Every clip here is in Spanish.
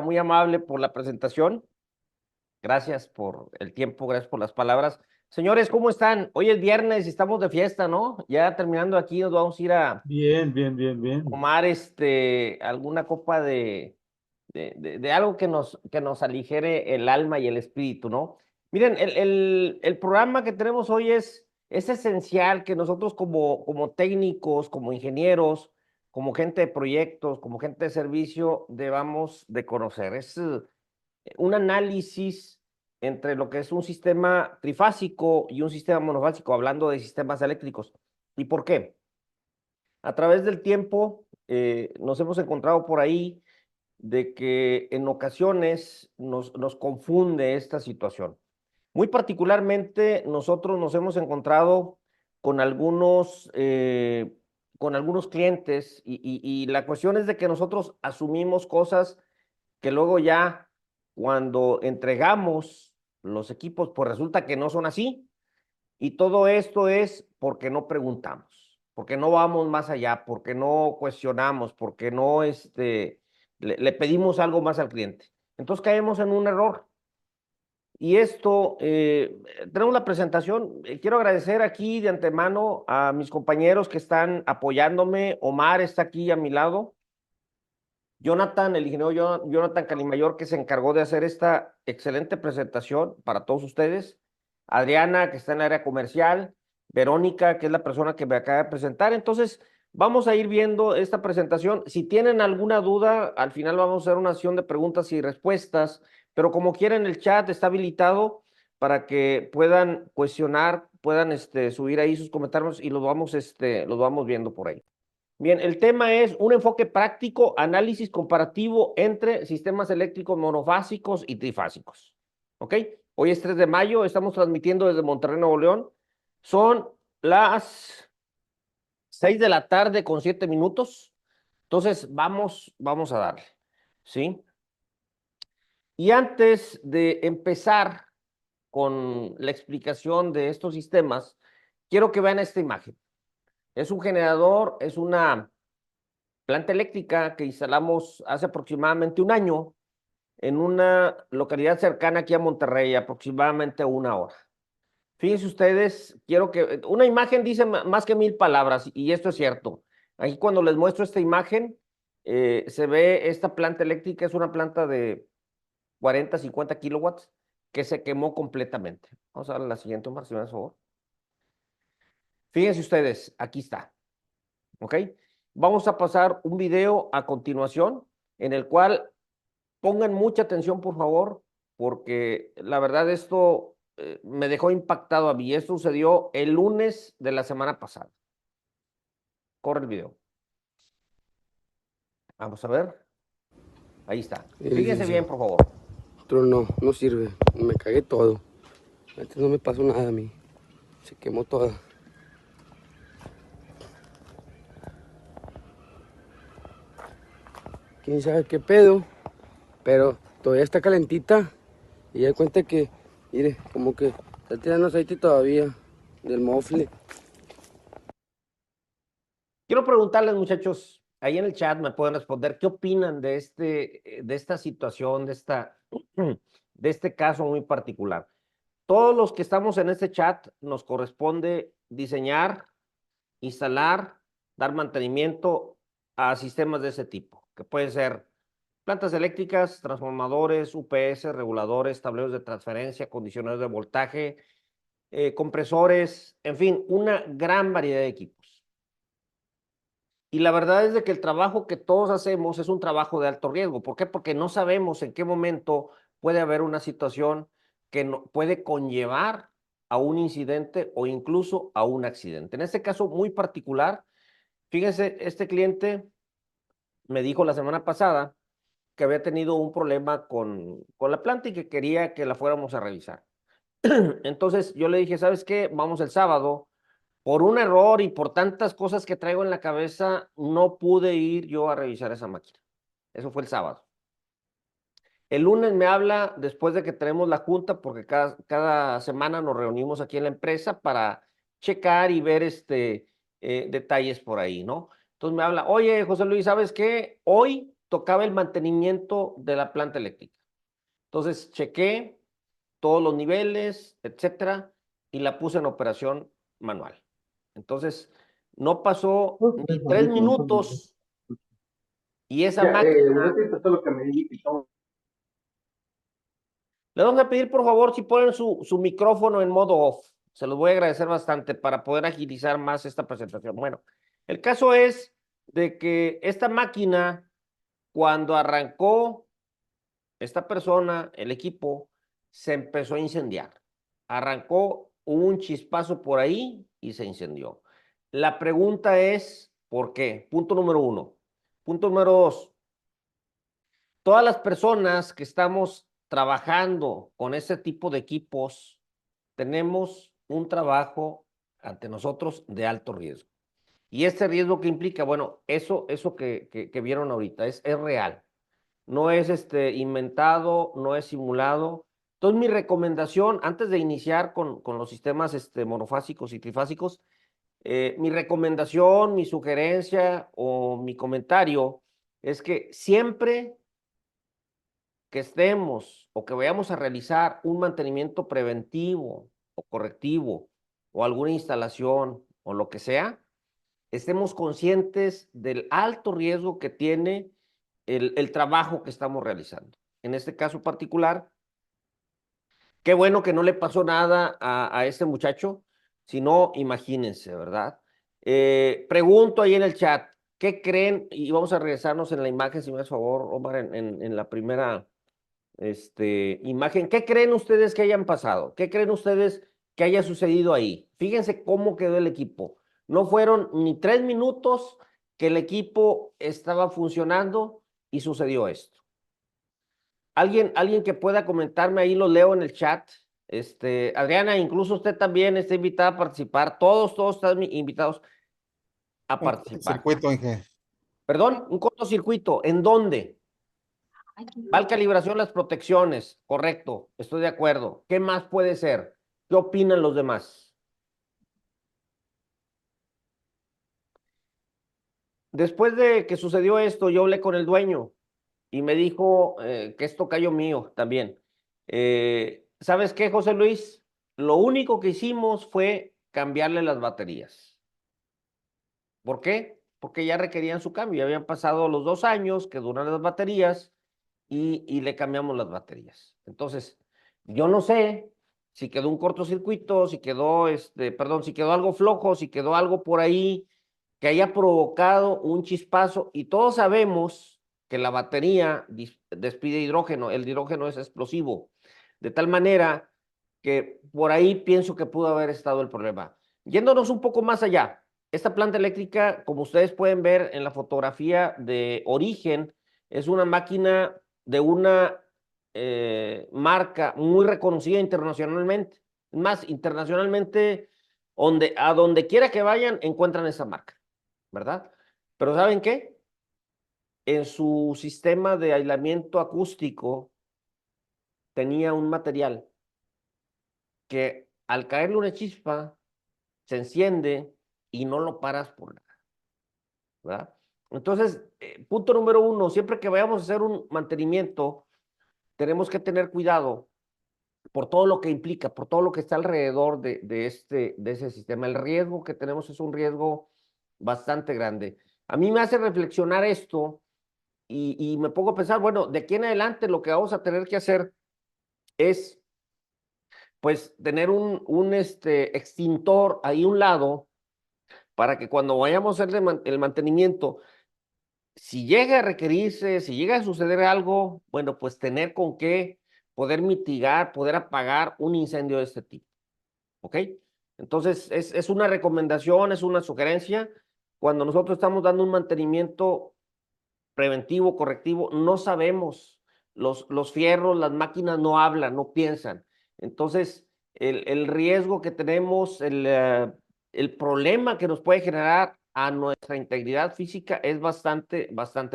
Muy amable por la presentación. Gracias por el tiempo, gracias por las palabras. Señores, ¿cómo están? Hoy es viernes y estamos de fiesta, ¿no? Ya terminando aquí, nos vamos a ir a Bien, bien, bien, bien. tomar alguna copa de algo que nos aligere el alma y el espíritu, ¿no? Miren, el programa que tenemos hoy es esencial que nosotros como técnicos, como ingenieros, como gente de proyectos, como gente de servicio, debamos de conocer. Es un análisis entre lo que es un sistema trifásico y un sistema monofásico, hablando de sistemas eléctricos. ¿Y por qué? A través del tiempo nos hemos encontrado por ahí de que en ocasiones nos confunde esta situación. Muy particularmente nosotros nos hemos encontrado con algunos clientes y la cuestión es de que nosotros asumimos cosas que luego ya cuando entregamos los equipos, pues resulta que no son así. Y todo esto es porque no preguntamos, porque no vamos más allá, porque no cuestionamos, porque no le pedimos algo más al cliente. Entonces caemos en un error. Y tenemos la presentación. Quiero agradecer aquí de antemano a mis compañeros que están apoyándome. Omar está aquí a mi lado. Jonathan, el ingeniero Jonathan Calimayor, que se encargó de hacer esta excelente presentación para todos ustedes. Adriana, que está en el área comercial. Verónica, que es la persona que me acaba de presentar. Entonces, vamos a ir viendo esta presentación. Si tienen alguna duda, al final vamos a hacer una sesión de preguntas y respuestas, pero como quieran, el chat está habilitado para que puedan cuestionar, puedan subir ahí sus comentarios y los vamos viendo por ahí. Bien, el tema es un enfoque práctico, análisis comparativo entre sistemas eléctricos monofásicos y trifásicos. ¿Ok? Hoy es 3 de mayo, estamos transmitiendo desde Monterrey, Nuevo León. Son las 6 de la tarde con 7 minutos. Entonces, vamos a darle. ¿Sí? Y antes de empezar con la explicación de estos sistemas, quiero que vean esta imagen. Es un generador, es una planta eléctrica que instalamos hace aproximadamente un año en una localidad cercana aquí a Monterrey, aproximadamente 1 hora. Fíjense ustedes, quiero que una imagen dice más que 1000 palabras y esto es cierto. Aquí cuando les muestro esta imagen, se ve esta planta eléctrica, es una planta de 40, 50 kilowatts que se quemó completamente. Vamos a darle la siguiente, Omar, si me das favor. Fíjense ustedes, aquí está. ¿Ok? Vamos a pasar un video a continuación en el cual pongan mucha atención, por favor, porque la verdad esto me dejó impactado a mí. Esto sucedió el lunes de la semana pasada. Corre el video. Vamos a ver. Ahí está. Fíjense bien, Licenciado. por favor. Otro no sirve. Me cagué todo. Antes no me pasó nada a mí. Se quemó toda. Quién sabe qué pedo. Pero todavía está calentita. Y ya cuenta que, mire, como que está tirando aceite todavía. Del mofle. Quiero preguntarles, muchachos, ahí en el chat me pueden responder, ¿qué opinan de esta situación, de este caso muy particular? Todos los que estamos en este chat nos corresponde diseñar, instalar, dar mantenimiento a sistemas de ese tipo, que pueden ser plantas eléctricas, transformadores, UPS, reguladores, tableros de transferencia, condicionadores de voltaje, compresores, en fin, una gran variedad de equipos. Y la verdad es de que el trabajo que todos hacemos es un trabajo de alto riesgo. ¿Por qué? Porque no sabemos en qué momento puede haber una situación que puede conllevar a un incidente o incluso a un accidente. En este caso muy particular, fíjense, este cliente me dijo la semana pasada que había tenido un problema con la planta y que quería que la fuéramos a revisar. Entonces yo le dije, ¿sabes qué? Vamos el sábado. Por un error y por tantas cosas que traigo en la cabeza, no pude ir yo a revisar esa máquina. Eso fue el sábado. El lunes me habla después de que tenemos la junta, porque cada semana nos reunimos aquí en la empresa para checar y ver detalles por ahí, ¿no? Entonces me habla, oye, José Luis, ¿sabes qué? Hoy tocaba el mantenimiento de la planta eléctrica. Entonces, chequé todos los niveles, etcétera, y la puse en operación manual. Entonces, no pasó ni 3 minutos y esa Ya, máquina. no te lo que me indique. Le vamos a pedir, por favor, si ponen su micrófono en modo off. Se los voy a agradecer bastante para poder agilizar más esta presentación. Bueno, el caso es de que esta máquina, cuando arrancó esta persona, el equipo, se empezó a incendiar. Arrancó un chispazo por ahí y se incendió. La pregunta es, ¿por qué? Punto número 1. Punto número 2. Todas las personas que estamos trabajando con ese tipo de equipos, tenemos un trabajo ante nosotros de alto riesgo. Y este riesgo que implica, bueno, eso que vieron ahorita es real. No es inventado, no es simulado. Entonces, mi recomendación, antes de iniciar con los sistemas monofásicos y trifásicos, mi recomendación, mi sugerencia o mi comentario es que siempre que estemos o que vayamos a realizar un mantenimiento preventivo o correctivo o alguna instalación o lo que sea, estemos conscientes del alto riesgo que tiene el trabajo que estamos realizando. En este caso particular, qué bueno que no le pasó nada a este muchacho, si no, imagínense, ¿verdad? Pregunto ahí en el chat, ¿qué creen? Y vamos a regresarnos en la imagen, si me das favor, Omar, en la primera imagen. ¿Qué creen ustedes que hayan pasado? ¿Qué creen ustedes que haya sucedido ahí? Fíjense cómo quedó el equipo. No fueron ni 3 minutos que el equipo estaba funcionando y sucedió esto. Alguien que pueda comentarme ahí, lo leo en el chat. Adriana, incluso usted también está invitada a participar. Todos están invitados a Un participar. circuito, Inge. Perdón, un cortocircuito. ¿En dónde? Mal calibración, las protecciones, correcto, estoy de acuerdo. ¿Qué más puede ser? ¿Qué opinan los demás? Después de que sucedió esto, yo hablé con el dueño y me dijo que esto cayó mío también. ¿Sabes qué, José Luis? Lo único que hicimos fue cambiarle las baterías. ¿Por qué? Porque ya requerían su cambio. Ya habían pasado los 2 años que duran las baterías y le cambiamos las baterías. Entonces, yo no sé si quedó un cortocircuito, si quedó, perdón, si quedó algo flojo, si quedó algo por ahí que haya provocado un chispazo y todos sabemos que la batería despide hidrógeno, el hidrógeno es explosivo, de tal manera que por ahí pienso que pudo haber estado el problema. Yéndonos un poco más allá, esta planta eléctrica, como ustedes pueden ver en la fotografía de origen, es una máquina de una marca muy reconocida internacionalmente. Más, internacionalmente, a donde quiera que vayan, encuentran esa marca, ¿verdad? Pero ¿saben qué? En su sistema de aislamiento acústico tenía un material que al caerle una chispa se enciende y no lo paras por nada, ¿verdad? Entonces, punto número 1, siempre que vayamos a hacer un mantenimiento, tenemos que tener cuidado por todo lo que implica, por todo lo que está alrededor de ese sistema. El riesgo que tenemos es un riesgo bastante grande. A mí me hace reflexionar esto y me pongo a pensar, bueno, de aquí en adelante lo que vamos a tener que hacer es, pues, tener un extintor ahí a un lado para que cuando vayamos a hacer el mantenimiento, si llega a requerirse, si llega a suceder algo, bueno, pues tener con qué poder mitigar, poder apagar un incendio de este tipo. ¿Ok? Entonces, es una recomendación, es una sugerencia. Cuando nosotros estamos dando un mantenimiento preventivo, correctivo, no sabemos. Los fierros, las máquinas no hablan, no piensan. Entonces, el riesgo que tenemos, el problema que nos puede generar a nuestra integridad física es bastante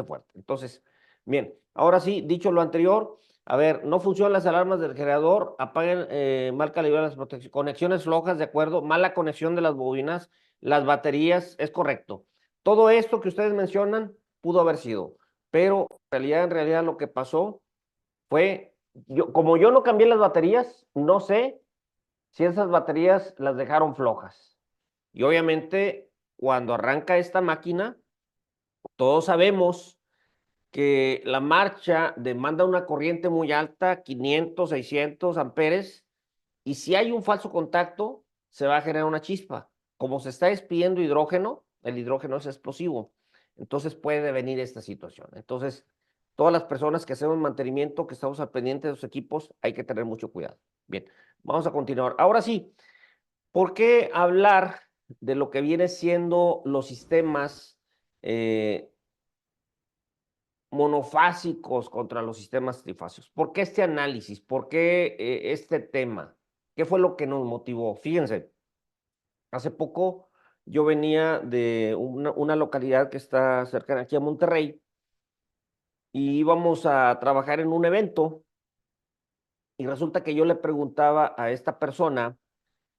fuerte. Entonces, bien, ahora sí, dicho lo anterior, a ver, no funcionan las alarmas del generador, apaguen mal calibradas las conexiones flojas, de acuerdo, mala conexión de las bobinas, las baterías, es correcto. Todo esto que ustedes mencionan pudo haber sido. pero en realidad lo que pasó fue, como yo no cambié las baterías, no sé si esas baterías las dejaron flojas. Y obviamente, cuando arranca esta máquina, todos sabemos que la marcha demanda una corriente muy alta, 500, 600 amperes, y si hay un falso contacto, se va a generar una chispa. Como se está despidiendo hidrógeno, el hidrógeno es explosivo, entonces puede venir esta situación. Entonces, todas las personas que hacemos mantenimiento, que estamos al pendiente de los equipos, hay que tener mucho cuidado. Bien, vamos a continuar. Ahora sí, ¿por qué hablar de lo que viene siendo los sistemas monofásicos contra los sistemas trifásicos? ¿Por qué este análisis? ¿Por qué este tema? ¿Qué fue lo que nos motivó? Fíjense, hace poco yo venía de una localidad que está cerca de aquí a Monterrey y íbamos a trabajar en un evento y resulta que yo le preguntaba a esta persona,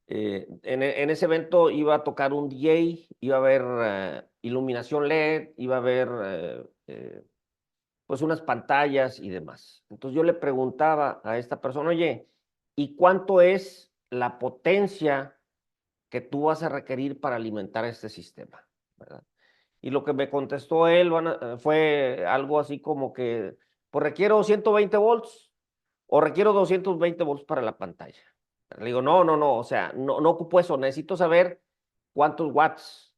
en ese evento iba a tocar un DJ, iba a haber iluminación LED, iba a haber pues unas pantallas y demás. Entonces yo le preguntaba a esta persona, oye, ¿y cuánto es la potencia que tú vas a requerir para alimentar este sistema? ¿Verdad? Y lo que me contestó él fue algo así como que, pues requiero 120 volts o requiero 220 volts para la pantalla. Le digo, no, o sea, no ocupo eso, necesito saber cuántos watts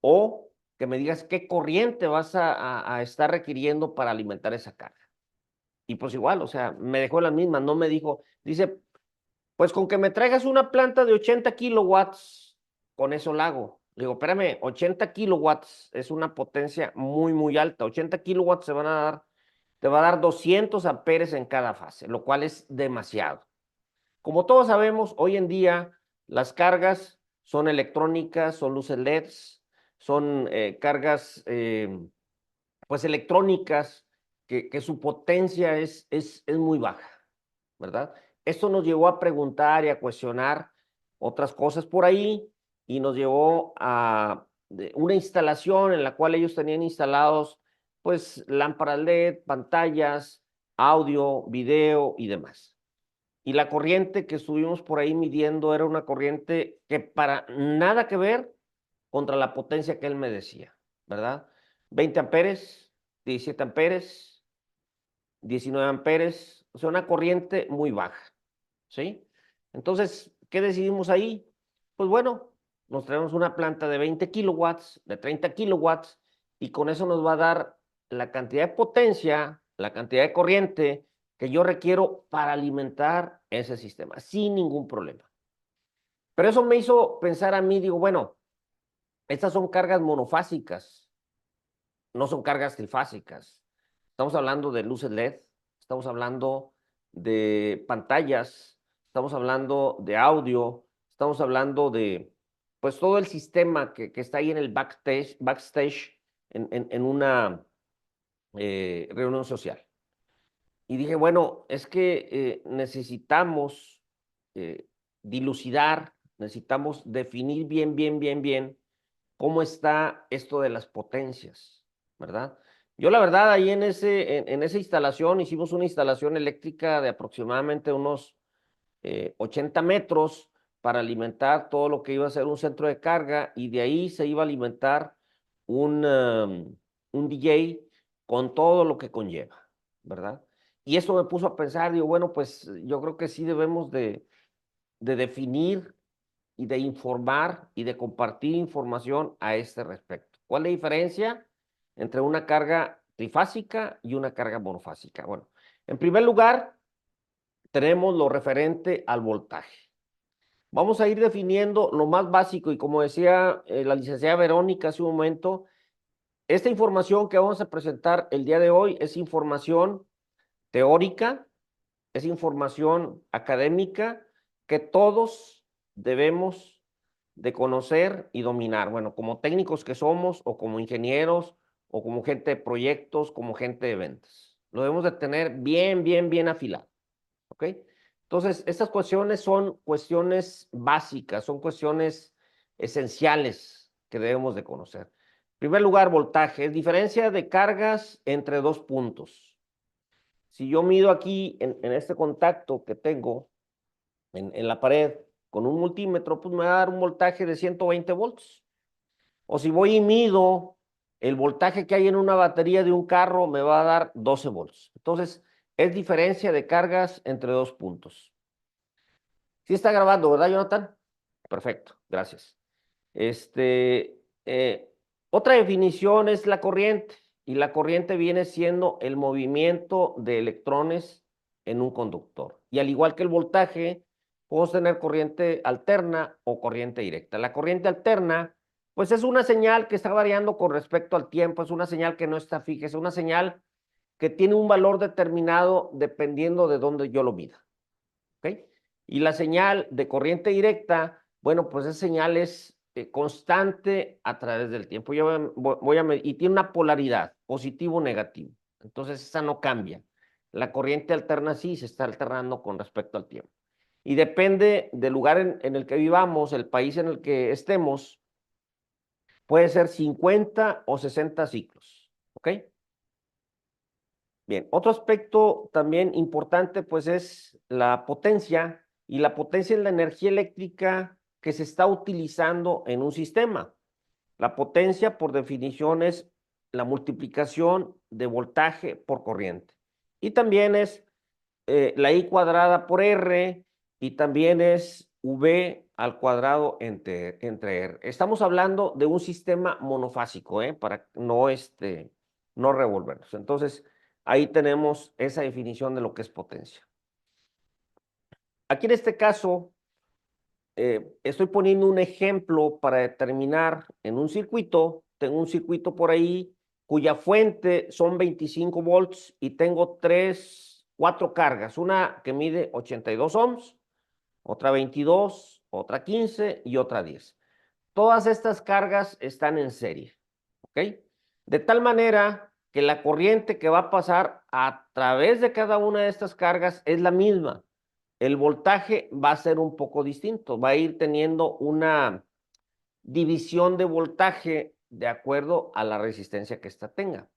o que me digas qué corriente vas a estar requiriendo para alimentar esa carga. Y pues igual, o sea, me dejó la misma, no me dijo, dice, pues con que me traigas una planta de 80 kilowatts, con eso la hago. Le digo, espérame, 80 kilowatts es una potencia muy, muy alta. 80 kilowatts te va a dar 200 amperes en cada fase, lo cual es demasiado. Como todos sabemos, hoy en día las cargas son electrónicas, son luces LEDs, son cargas pues electrónicas que su potencia es muy baja, ¿verdad? Esto nos llevó a preguntar y a cuestionar otras cosas por ahí y nos llevó a una instalación en la cual ellos tenían instalados pues lámparas LED, pantallas, audio, video y demás. Y la corriente que estuvimos por ahí midiendo era una corriente que para nada que ver contra la potencia que él me decía, ¿verdad? 20 amperes, 17 amperes, 19 amperes, o sea, una corriente muy baja, ¿sí? Entonces, ¿qué decidimos ahí? Pues bueno, nos traemos una planta de 20 kilowatts, de 30 kilowatts, y con eso nos va a dar la cantidad de potencia, la cantidad de corriente que yo requiero para alimentar ese sistema, sin ningún problema. Pero eso me hizo pensar a mí, digo, bueno, estas son cargas monofásicas, no son cargas trifásicas. Estamos hablando de luces LED, estamos hablando de pantallas, estamos hablando de audio, estamos hablando de, pues, todo el sistema que está ahí en el backstage en una reunión social. Y dije, bueno, es que necesitamos eh, dilucidar, necesitamos definir bien cómo está esto de las potencias, ¿verdad? Yo la verdad ahí en esa instalación hicimos una instalación eléctrica de aproximadamente unos 80 metros para alimentar todo lo que iba a ser un centro de carga y de ahí se iba a alimentar un DJ con todo lo que conlleva, ¿verdad? Y eso me puso a pensar, digo, bueno, pues yo creo que sí debemos de definir y de informar y de compartir información a este respecto. ¿Cuál es la diferencia entre una carga trifásica y una carga monofásica? Bueno, en primer lugar, tenemos lo referente al voltaje. Vamos a ir definiendo lo más básico y como decía la licenciada Verónica hace un momento, esta información que vamos a presentar el día de hoy es información teórica, es información académica que todos debemos de conocer y dominar. Bueno, como técnicos que somos, o como ingenieros, o como gente de proyectos, como gente de ventas. Lo debemos de tener bien afilado, ¿ok? Entonces, estas cuestiones son cuestiones básicas, son cuestiones esenciales que debemos de conocer. En primer lugar, voltaje, es diferencia de cargas entre dos puntos. Si yo mido aquí en este contacto que tengo en la pared con un multímetro, pues me va a dar un voltaje de 120 volts. O si voy y mido el voltaje que hay en una batería de un carro, me va a dar 12 volts. Entonces, es diferencia de cargas entre dos puntos. Sí está grabando, ¿verdad, Jonathan? Perfecto, gracias. Este, eh, Otra definición es la corriente, y la corriente viene siendo el movimiento de electrones en un conductor. Y al igual que el voltaje, podemos tener corriente alterna o corriente directa. La corriente alterna, pues es una señal que está variando con respecto al tiempo, es una señal que no está fija, es una señal que tiene un valor determinado dependiendo de dónde yo lo mida. ¿Ok? Y la señal de corriente directa, bueno, pues esa señal es constante a través del tiempo. Yo voy a medir, y tiene una polaridad, positivo o negativo. Entonces, esa no cambia. La corriente alterna sí se está alternando con respecto al tiempo. Y depende del lugar en el que vivamos, el país en el que estemos, puede ser 50 o 60 ciclos. ¿Ok? Bien, otro aspecto también importante pues es la potencia, y la potencia es la energía eléctrica que se está utilizando en un sistema. La potencia por definición es la multiplicación de voltaje por corriente. Y también es la I cuadrada por R, y también es V al cuadrado entre R. Estamos hablando de un sistema monofásico, para no revolvernos. Entonces, ahí tenemos esa definición de lo que es potencia. Aquí en este caso, estoy poniendo un ejemplo para determinar en un circuito. Tengo un circuito por ahí cuya fuente son 25 volts y tengo cuatro cargas. Una que mide 82 ohms, otra 22, otra 15 y otra 10. Todas estas cargas están en serie, ¿ok? De tal manera que la corriente que va a pasar a través de cada una de estas cargas es la misma. El voltaje va a ser un poco distinto, va a ir teniendo una división de voltaje de acuerdo a la resistencia que ésta tenga,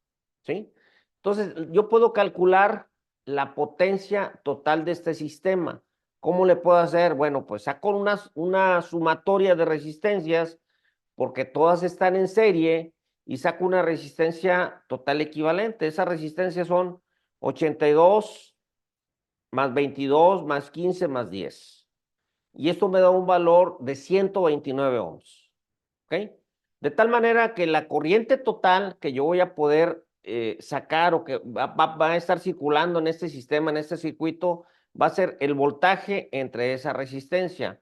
¿sí? Entonces, yo puedo calcular la potencia total de este sistema. ¿Cómo le puedo hacer? Bueno, pues saco una sumatoria de resistencias, porque todas están en serie, y saco una resistencia total equivalente. Esas resistencias son 82 más 22 más 15 más 10. Y esto me da un valor de 129 ohms. ¿Ok? De tal manera que la corriente total que yo voy a poder sacar, o que va a estar circulando en este sistema, en este circuito, va a ser el voltaje entre esa resistencia.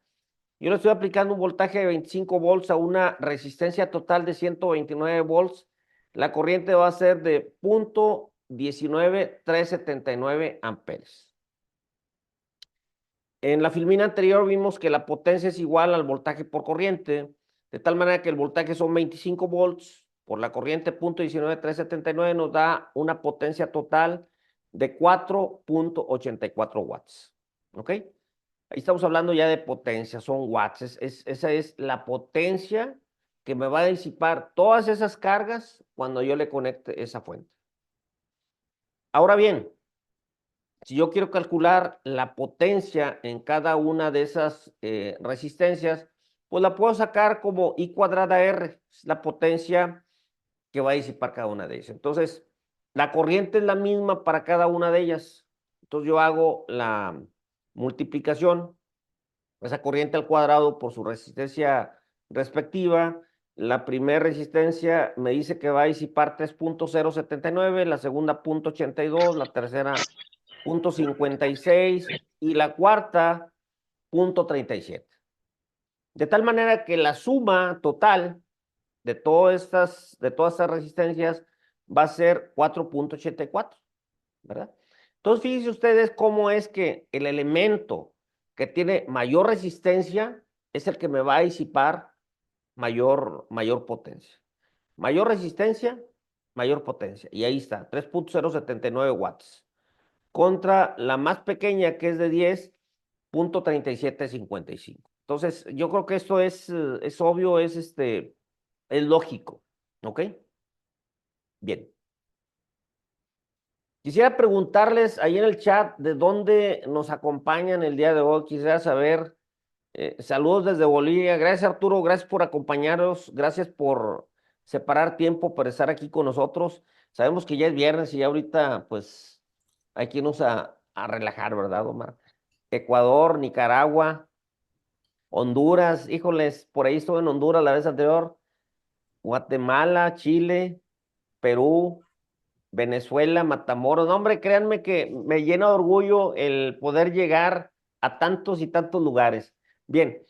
Yo le estoy aplicando un voltaje de 25 volts a una resistencia total de 129 volts. La corriente va a ser de 0.19379 amperes. En la filmina anterior vimos que la potencia es igual al voltaje por corriente, de tal manera que el voltaje son 25 volts por la corriente 0.19379, nos da una potencia total de 4.84 watts. ¿Ok? Ahí estamos hablando ya de potencia, son watts. Esa es la potencia que me va a disipar todas esas cargas cuando yo le conecte esa fuente. Ahora bien, si yo quiero calcular la potencia en cada una de esas resistencias, pues la puedo sacar como I cuadrada R, es la potencia que va a disipar cada una de ellas. Entonces, la corriente es la misma para cada una de ellas. Entonces, yo hago la multiplicación, esa corriente al cuadrado por su resistencia respectiva. La primera resistencia me dice que va a disipar 3.079, la segunda 0.82, la tercera 0.56 y la cuarta 0.37. De tal manera que la suma total de todas estas resistencias va a ser 4.84, ¿verdad? Entonces, fíjense ustedes cómo es que el elemento que tiene mayor resistencia es el que me va a disipar mayor potencia. Mayor resistencia, mayor potencia. Y ahí está, 3.079 watts. Contra la más pequeña, que es de 10.3755. Entonces, yo creo que esto es obvio, es lógico. ¿Ok? Bien. Quisiera preguntarles ahí en el chat de dónde nos acompañan el día de hoy. Quisiera saber, saludos desde Bolivia. Gracias, Arturo. Gracias por acompañarnos. Gracias por separar tiempo para estar aquí con nosotros. Sabemos que ya es viernes y ya ahorita, pues, hay que irnos a relajar, ¿verdad, Omar? Ecuador, Nicaragua, Honduras. Híjoles, por ahí estuve en Honduras la vez anterior. Guatemala, Chile, Perú. Venezuela, Matamoros. No, hombre, créanme que me llena de orgullo el poder llegar a tantos y tantos lugares. Bien,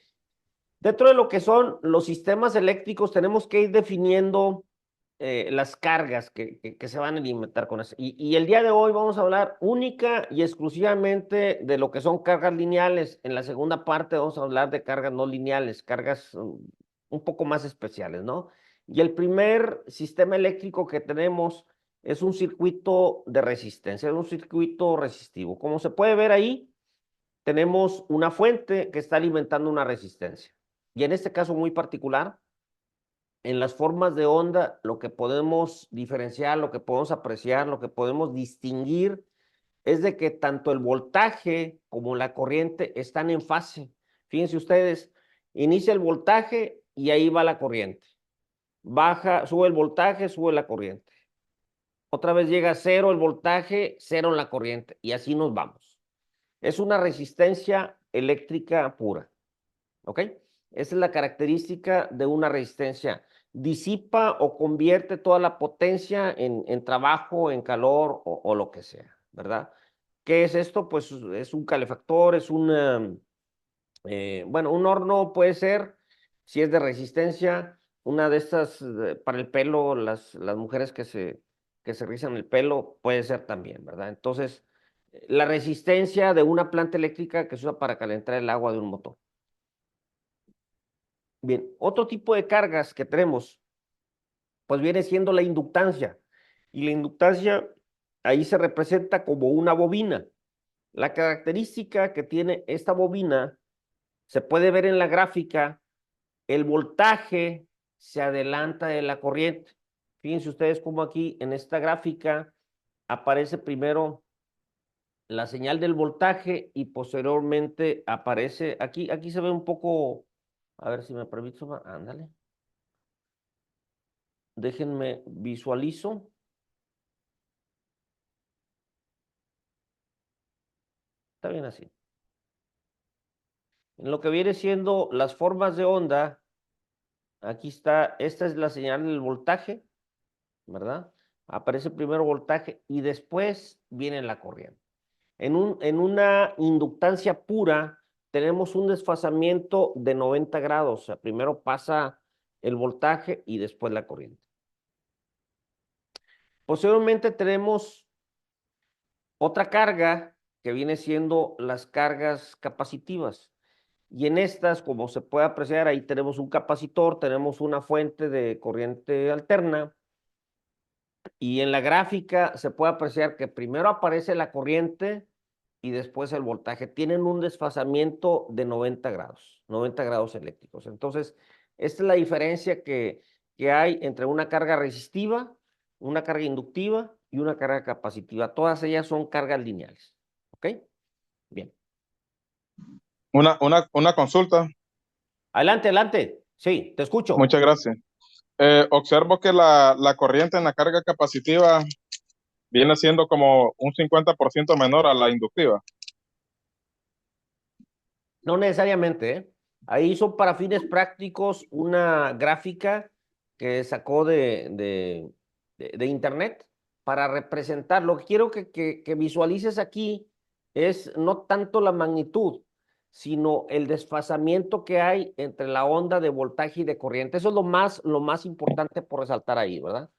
dentro de lo que son los sistemas eléctricos, tenemos que ir definiendo las cargas que se van a alimentar con eso. Y el día de hoy vamos a hablar única y exclusivamente de lo que son cargas lineales. En la segunda parte vamos a hablar de cargas no lineales, cargas un poco más especiales, ¿no? Y el primer sistema eléctrico que tenemos es un circuito de resistencia, es un circuito resistivo. Como se puede ver ahí, tenemos una fuente que está alimentando una resistencia. Y en este caso muy particular, en las formas de onda, lo que podemos diferenciar, lo que podemos apreciar, lo que podemos distinguir es de que tanto el voltaje como la corriente están en fase. Fíjense ustedes, inicia el voltaje y ahí va la corriente. Baja, sube el voltaje, sube la corriente. Otra vez llega a cero el voltaje, cero en la corriente y así nos vamos. Es una resistencia eléctrica pura. ¿Ok? Esa es la característica de una resistencia. Disipa o convierte toda la potencia en trabajo, en calor o lo que sea, ¿verdad? ¿Qué es esto? Pues es un calefactor, es bueno, un horno puede ser, si es de resistencia, una de estas para el pelo, las mujeres que se rizan el pelo, puede ser también, ¿verdad? Entonces, la resistencia de una planta eléctrica que se usa para calentar el agua de un motor. Bien, otro tipo de cargas que tenemos, pues viene siendo la inductancia. Y la inductancia ahí se representa como una bobina. La característica que tiene esta bobina se puede ver en la gráfica, el voltaje se adelanta de la corriente. Fíjense ustedes cómo aquí en esta gráfica aparece primero la señal del voltaje y posteriormente aparece, aquí se ve un poco, a ver si me permite, ándale. Déjenme visualizo. Está bien así. En lo que viene siendo las formas de onda, aquí está, esta es la señal del voltaje, ¿verdad? Aparece primero voltaje y después viene la corriente. En una inductancia pura tenemos un desfasamiento de 90 grados, o sea, primero pasa el voltaje y después la corriente. Posteriormente tenemos otra carga que viene siendo las cargas capacitivas. Y en estas, como se puede apreciar, ahí tenemos un capacitor, tenemos una fuente de corriente alterna. Y en la gráfica se puede apreciar que primero aparece la corriente y después el voltaje. Tienen un desfasamiento de 90 grados eléctricos. Entonces, esta es la diferencia que hay entre una carga resistiva, una carga inductiva y una carga capacitiva. Todas ellas son cargas lineales. ¿Ok? Bien. Una consulta. Adelante, adelante. Sí, te escucho. Muchas gracias. Observo que la corriente en la carga capacitiva viene siendo como un 50% menor a la inductiva. No necesariamente, ¿eh? Ahí son para fines prácticos una gráfica que sacó de internet para representar. Lo que quiero que visualices aquí es no tanto la magnitud, sino el desfasamiento que hay entre la onda de voltaje y de corriente. Eso es lo más importante por resaltar ahí, ¿verdad?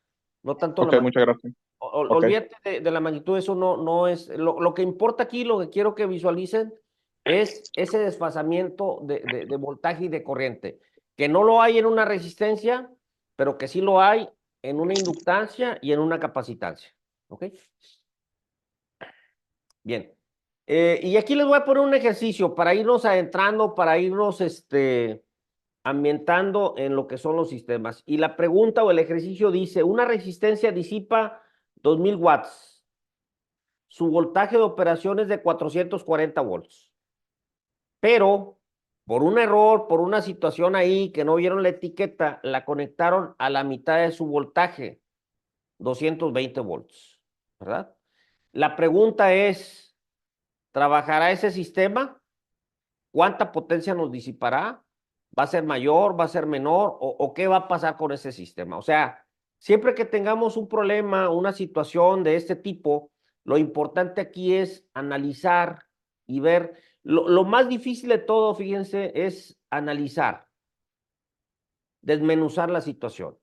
No tanto la Ok, magnitud. muchas gracias. Ok, Olvídate de la magnitud, eso no es. Lo que importa aquí, lo que quiero que visualicen es ese desfasamiento de voltaje y de corriente, que no lo hay en una resistencia, pero que sí lo hay en una inductancia y en una capacitancia. ¿Ok? Bien. Y aquí les voy a poner un ejercicio para irnos adentrando, para irnos ambientando en lo que son los sistemas. Y la pregunta o el ejercicio dice, una resistencia disipa 2000 watts. Su voltaje de operación es de 440 volts. Pero por un error, por una situación ahí que no vieron la etiqueta, la conectaron a la mitad de su voltaje, 220 volts, ¿verdad? La pregunta es, ¿trabajará ese sistema? ¿Cuánta potencia nos disipará? ¿Va a ser mayor? ¿Va a ser menor? ¿O qué va a pasar con ese sistema? O sea, siempre que tengamos un problema, una situación de este tipo, lo importante aquí es analizar y ver. Lo más difícil de todo, fíjense, es analizar, desmenuzar la situación.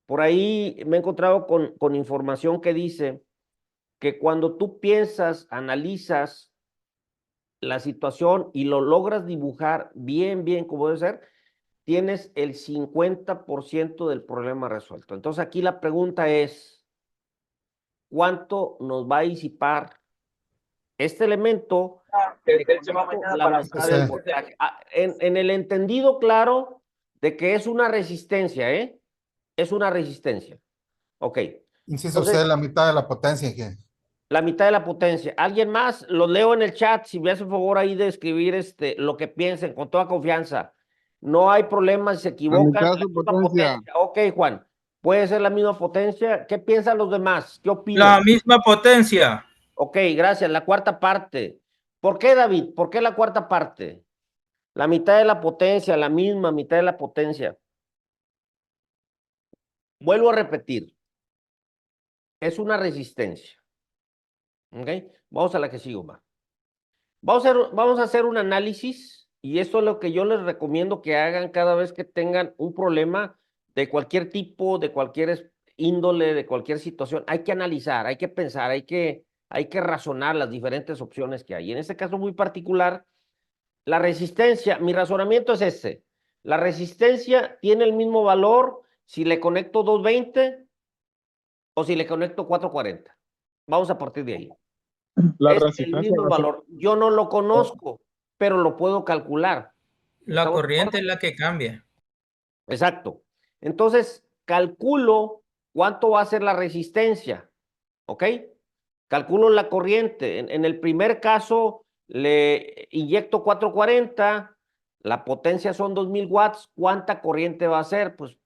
Por ahí me he encontrado con información que dice que cuando tú piensas, analizas la situación y lo logras dibujar bien, bien como debe ser, tienes el 50% del problema resuelto. Entonces aquí la pregunta es, ¿cuánto nos va a disipar este elemento que conecto la mitad del voltaje? En el entendido claro de que es una resistencia, ¿eh? Es una resistencia. Ok. Inciso Entonces, C, la mitad de la potencia, ingeniero. la mitad de la potencia. ¿Alguien más? Los leo en el chat. Si me hace el favor ahí de escribir lo que piensen con toda confianza. No hay problema si se La equivocan. mitad La de su misma potencia. Ok, Juan. Puede ser la misma potencia. ¿Qué piensan los demás? ¿Qué opinan? La misma potencia. Ok, gracias. La cuarta parte. ¿Por qué, David? ¿Por qué la cuarta parte? La mitad de la potencia, la misma mitad de la potencia. Vuelvo a repetir. Es una resistencia. ¿Ok? Vamos a la que sigo, va. Vamos a hacer un análisis y esto es lo que yo les recomiendo que hagan cada vez que tengan un problema de cualquier tipo, de cualquier índole, de cualquier situación. Hay que analizar, hay que pensar, hay que razonar las diferentes opciones que hay. En este caso muy particular, la resistencia, mi razonamiento es este. La resistencia tiene el mismo valor si le conecto 220 o si le conecto 440. Vamos a partir de ahí. La Es el resistencia mismo va a ser- valor. Yo no lo conozco, pero lo puedo calcular. La ¿Estamos de corriente es acuerdo? la que cambia. Exacto. Entonces, calculo cuánto va a ser la resistencia. ¿Ok? Calculo la corriente. En el primer caso, le inyecto 440, la potencia son 2000 watts. ¿Cuánta corriente va a ser? Pues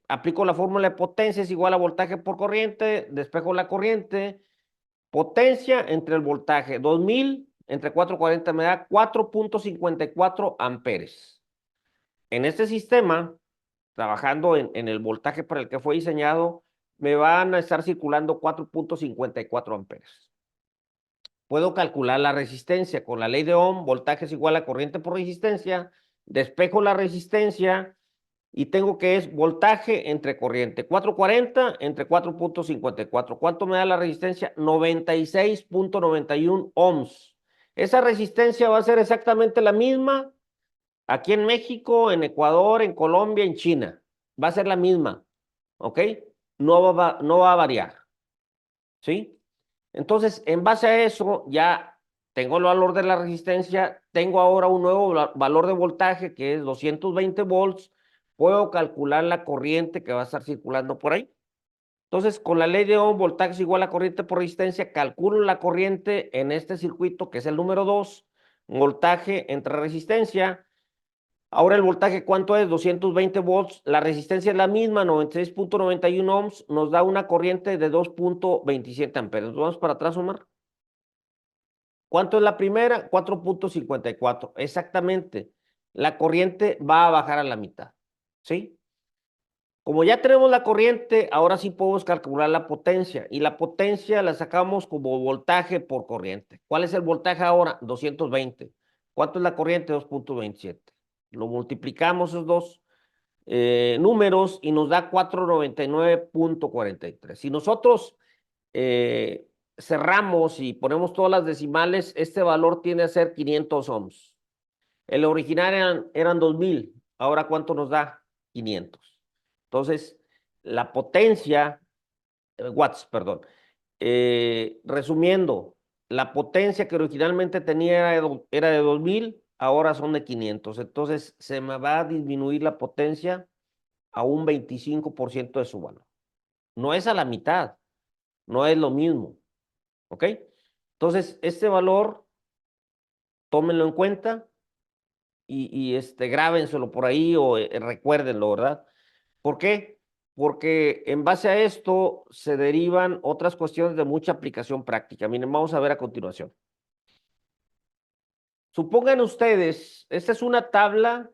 aplico la fórmula de potencia es igual a voltaje por corriente, despejo la corriente. Potencia entre el voltaje 2000 entre 440 me da 4.54 amperes. En este sistema, trabajando en el voltaje para el que fue diseñado, me van a estar circulando 4.54 amperes. Puedo calcular la resistencia con la ley de Ohm, voltaje es igual a corriente por resistencia, despejo la resistencia y tengo que es voltaje entre corriente. 440 entre 4.54. ¿Cuánto me da la resistencia? 96.91 ohms. Esa resistencia va a ser exactamente la misma aquí en México, en Ecuador, en Colombia, en China. Va a ser la misma, ¿ok? No va a variar, ¿sí? Entonces, en base a eso, ya tengo el valor de la resistencia, tengo ahora un nuevo valor de voltaje que es 220 volts, puedo calcular la corriente que va a estar circulando por ahí. Entonces, con la ley de Ohm, voltaje es igual a corriente por resistencia, calculo la corriente en este circuito, que es el número 2, voltaje entre resistencia. Ahora el voltaje, ¿cuánto es? 220 volts. La resistencia es la misma, 96.91 ohms. Nos da una corriente de 2.27 amperes. Vamos para atrás, Omar. ¿Cuánto es la primera? 4.54. Exactamente. La corriente va a bajar a la mitad. ¿Sí? Como ya tenemos la corriente, ahora sí podemos calcular la potencia. Y la potencia la sacamos como voltaje por corriente. ¿Cuál es el voltaje ahora? 220. ¿Cuánto es la corriente? 2.27. Lo multiplicamos esos dos números y nos da 499.43. Si nosotros cerramos y ponemos todas las decimales, este valor tiene a ser 500 ohms. El original eran 2000. Ahora, ¿cuánto nos da? 500. Entonces, la potencia, watts, perdón. Resumiendo, la potencia que originalmente tenía era de 2000, ahora son de 500. Entonces, se me va a disminuir la potencia a un 25% de su valor. No es a la mitad, no es lo mismo. ¿Ok? Entonces, este valor, tómenlo en cuenta y grábenselo por ahí o recuérdenlo, ¿verdad? ¿Por qué? Porque en base a esto se derivan otras cuestiones de mucha aplicación práctica. Miren, vamos a ver a continuación. Supongan ustedes, esta es una tabla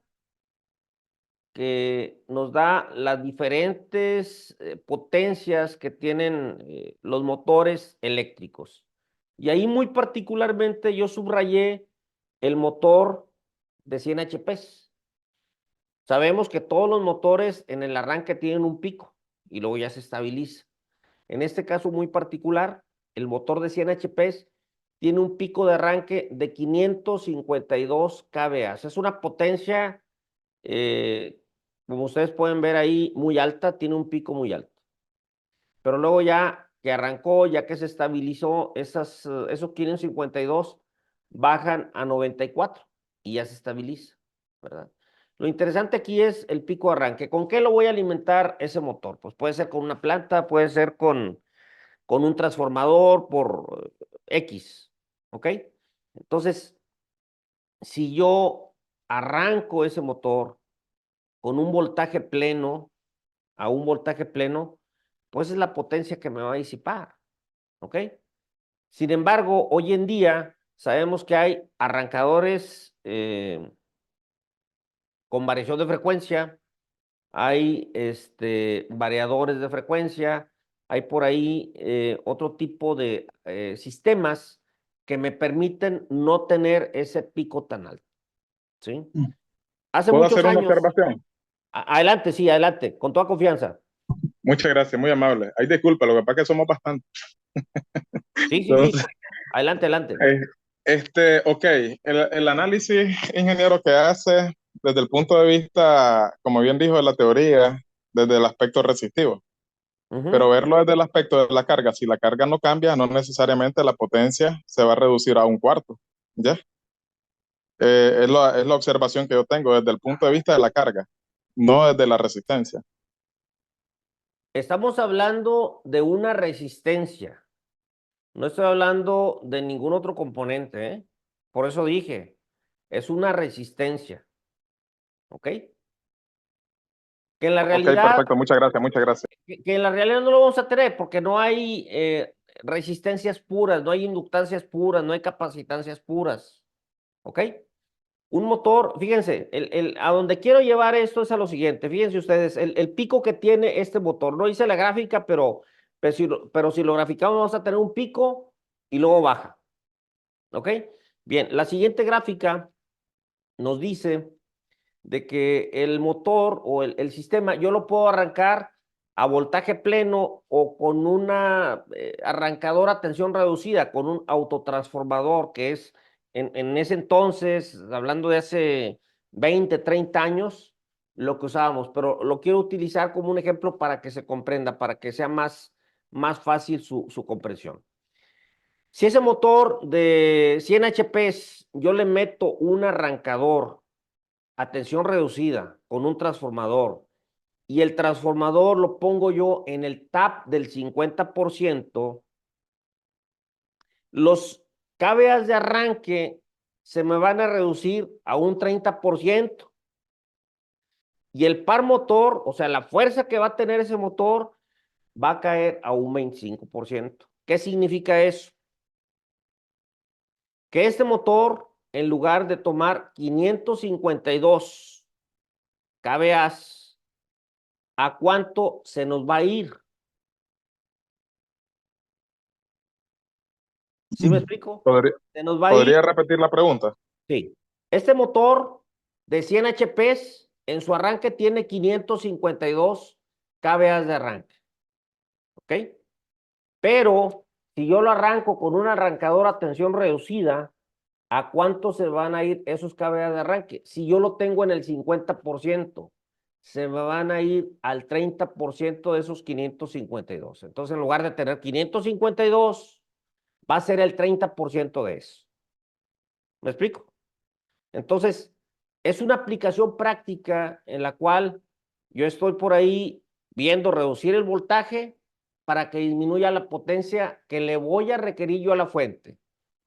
que nos da las diferentes potencias que tienen los motores eléctricos. Y ahí muy particularmente yo subrayé el motor de 100 HP. Sabemos que todos los motores en el arranque tienen un pico y luego ya se estabiliza. En este caso muy particular, el motor de 100 HP tiene un pico de arranque de 552 kVA. Es una potencia, como ustedes pueden ver ahí, muy alta, tiene un pico muy alto. Pero luego ya que arrancó, ya que se estabilizó, esos 552 bajan a 94 y ya se estabiliza, ¿verdad? Lo interesante aquí es el pico de arranque. ¿Con qué lo voy a alimentar ese motor? Pues puede ser con una planta, puede ser con un transformador por X, ¿ok? Entonces, si yo arranco ese motor con un voltaje pleno, a un voltaje pleno, pues es la potencia que me va a disipar, ¿ok? Sin embargo, hoy en día sabemos que hay arrancadores con variación de frecuencia, hay variadores de frecuencia, hay por ahí otro tipo de sistemas que me permiten no tener ese pico tan alto, ¿sí? Hace ¿Puedo muchos hacer una años, observación? adelante, sí, adelante, con toda confianza. Muchas gracias, muy amable. Ay, disculpa, lo que pasa es que somos bastantes. Sí, sí, sí, Entonces, adelante, adelante. ok, el análisis, ingeniero, que hace desde el punto de vista, como bien dijo, de la teoría, desde el aspecto resistivo, pero verlo desde el aspecto de la carga, si la carga no cambia, no necesariamente la potencia se va a reducir a un cuarto, ¿ya? Es la observación que yo tengo desde el punto de vista de la carga, no desde la resistencia. Estamos hablando de una resistencia. No estoy hablando de ningún otro componente, ¿eh? Por eso dije, es una resistencia, ¿ok? Que en la Ok, realidad, perfecto, muchas gracias, muchas gracias. que en la realidad no lo vamos a tener porque no hay resistencias puras, no hay inductancias puras, no hay capacitancias puras, ¿ok? Un motor, fíjense, a donde quiero llevar esto es a lo siguiente, fíjense ustedes, el pico que tiene este motor, no hice la gráfica, pero si lo graficamos vamos a tener un pico y luego baja, ¿ok? Bien, la siguiente gráfica nos dice de que el motor o el sistema yo lo puedo arrancar a voltaje pleno o con una arrancadora a tensión reducida, con un autotransformador que es en ese entonces, hablando de hace 20, 30 años, lo que usábamos, pero lo quiero utilizar como un ejemplo para que se comprenda, para que sea más fácil su comprensión. Si ese motor de 100 HP yo le meto un arrancador a tensión reducida con un transformador y el transformador lo pongo yo en el tap del 50%, los kVA de arranque se me van a reducir a un 30% y el par motor, o sea, la fuerza que va a tener ese motor, va a caer a un 25%. ¿Qué significa eso? Que este motor, en lugar de tomar 552 kVA, ¿a cuánto se nos va a ir? ¿Sí me explico? ¿Podría, Se nos va a ir, podría repetir la pregunta? sí. Este motor de 100 HP en su arranque tiene 552 kVA de arranque, ¿ok? Pero si yo lo arranco con un arrancador a tensión reducida, ¿a cuánto se van a ir esos kVA de arranque? Si yo lo tengo en el 50%, se me van a ir al 30% de esos 552. Entonces, en lugar de tener 552, va a ser el 30% de eso. ¿Me explico? Entonces, es una aplicación práctica en la cual yo estoy por ahí viendo reducir el voltaje para que disminuya la potencia que le voy a requerir yo a la fuente.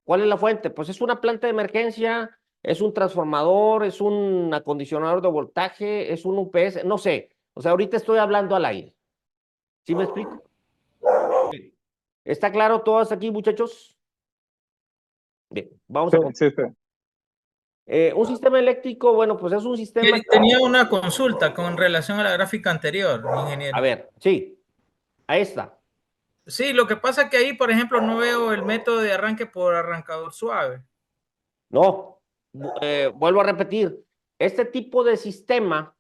¿Cuál es la fuente? Pues es una planta de emergencia, es un transformador, es un acondicionador de voltaje, es un UPS, no sé. O sea, ahorita estoy hablando al aire. ¿Sí me explico? ¿Está claro todo hasta aquí, muchachos? Bien, vamos Sí, a... sí, sí. Un sistema eléctrico, bueno, pues es un sistema... Tenía una consulta con relación a la gráfica anterior, A ingeniero. ver, sí, ahí está. Sí, lo que pasa es que ahí, por ejemplo, no veo el método de arranque por arrancador suave. No, vuelvo a repetir, este tipo de sistema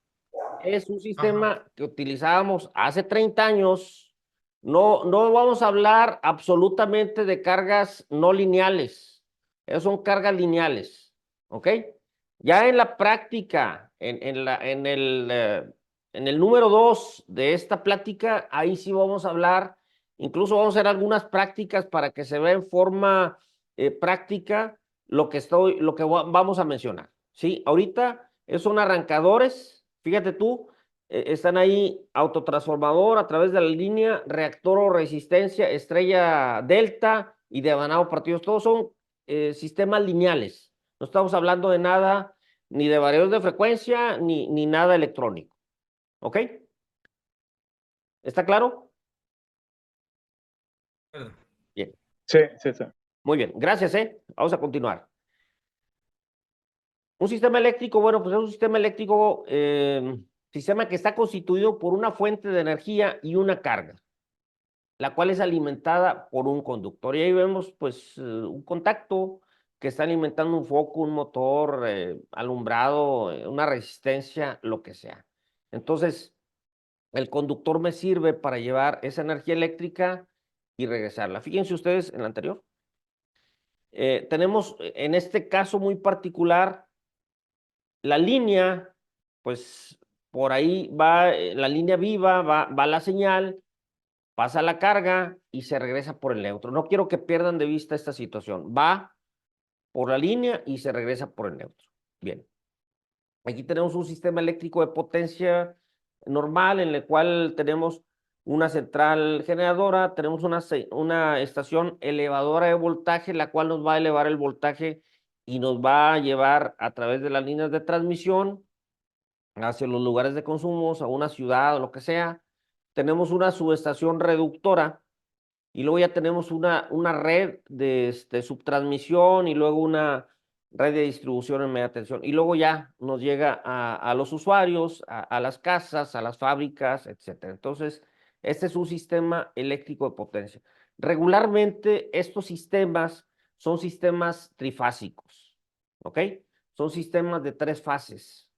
es un Ajá. sistema que utilizábamos hace 30 años. No vamos a hablar absolutamente de cargas no lineales. Esas son cargas lineales, ¿ok? Ya en la práctica, en el número 2 de esta plática, ahí sí vamos a hablar, incluso vamos a hacer algunas prácticas para que se vea en forma práctica lo que vamos a mencionar, ¿sí? Ahorita son arrancadores, fíjate tú, están ahí autotransformador a través de la línea, reactor o resistencia, estrella delta y de vanado partidos. Todos son sistemas lineales. No estamos hablando de nada, ni de variadores de frecuencia, ni nada electrónico. ¿Ok? ¿Está claro? Bien. Sí, sí, sí. Muy bien. Gracias, ¿eh? Vamos a continuar. Un sistema eléctrico, bueno, pues es un sistema eléctrico, sistema que está constituido por una fuente de energía y una carga, la cual es alimentada por un conductor. Y ahí vemos, pues, un contacto que está alimentando un foco, un motor, alumbrado, una resistencia, lo que sea. Entonces, el conductor me sirve para llevar esa energía eléctrica y regresarla. Fíjense ustedes en la anterior. Tenemos, en este caso muy particular, la línea, pues, por ahí va, la línea viva, va la señal, pasa la carga y se regresa por el neutro. No quiero que pierdan de vista esta situación. Va por la línea y se regresa por el neutro. Bien. Aquí tenemos un sistema eléctrico de potencia normal en el cual tenemos una central generadora, tenemos una estación elevadora de voltaje, la cual nos va a elevar el voltaje y nos va a llevar a través de las líneas de transmisión hacia los lugares de consumo, a una ciudad o lo que sea. Tenemos una subestación reductora y luego ya tenemos una red de subtransmisión y luego una red de distribución en media tensión. Y luego ya nos llega a los usuarios, a las casas, a las fábricas, etcétera. Entonces, este es un sistema eléctrico de potencia. Regularmente, estos sistemas son sistemas trifásicos, ¿ok? Son sistemas de 3 fases.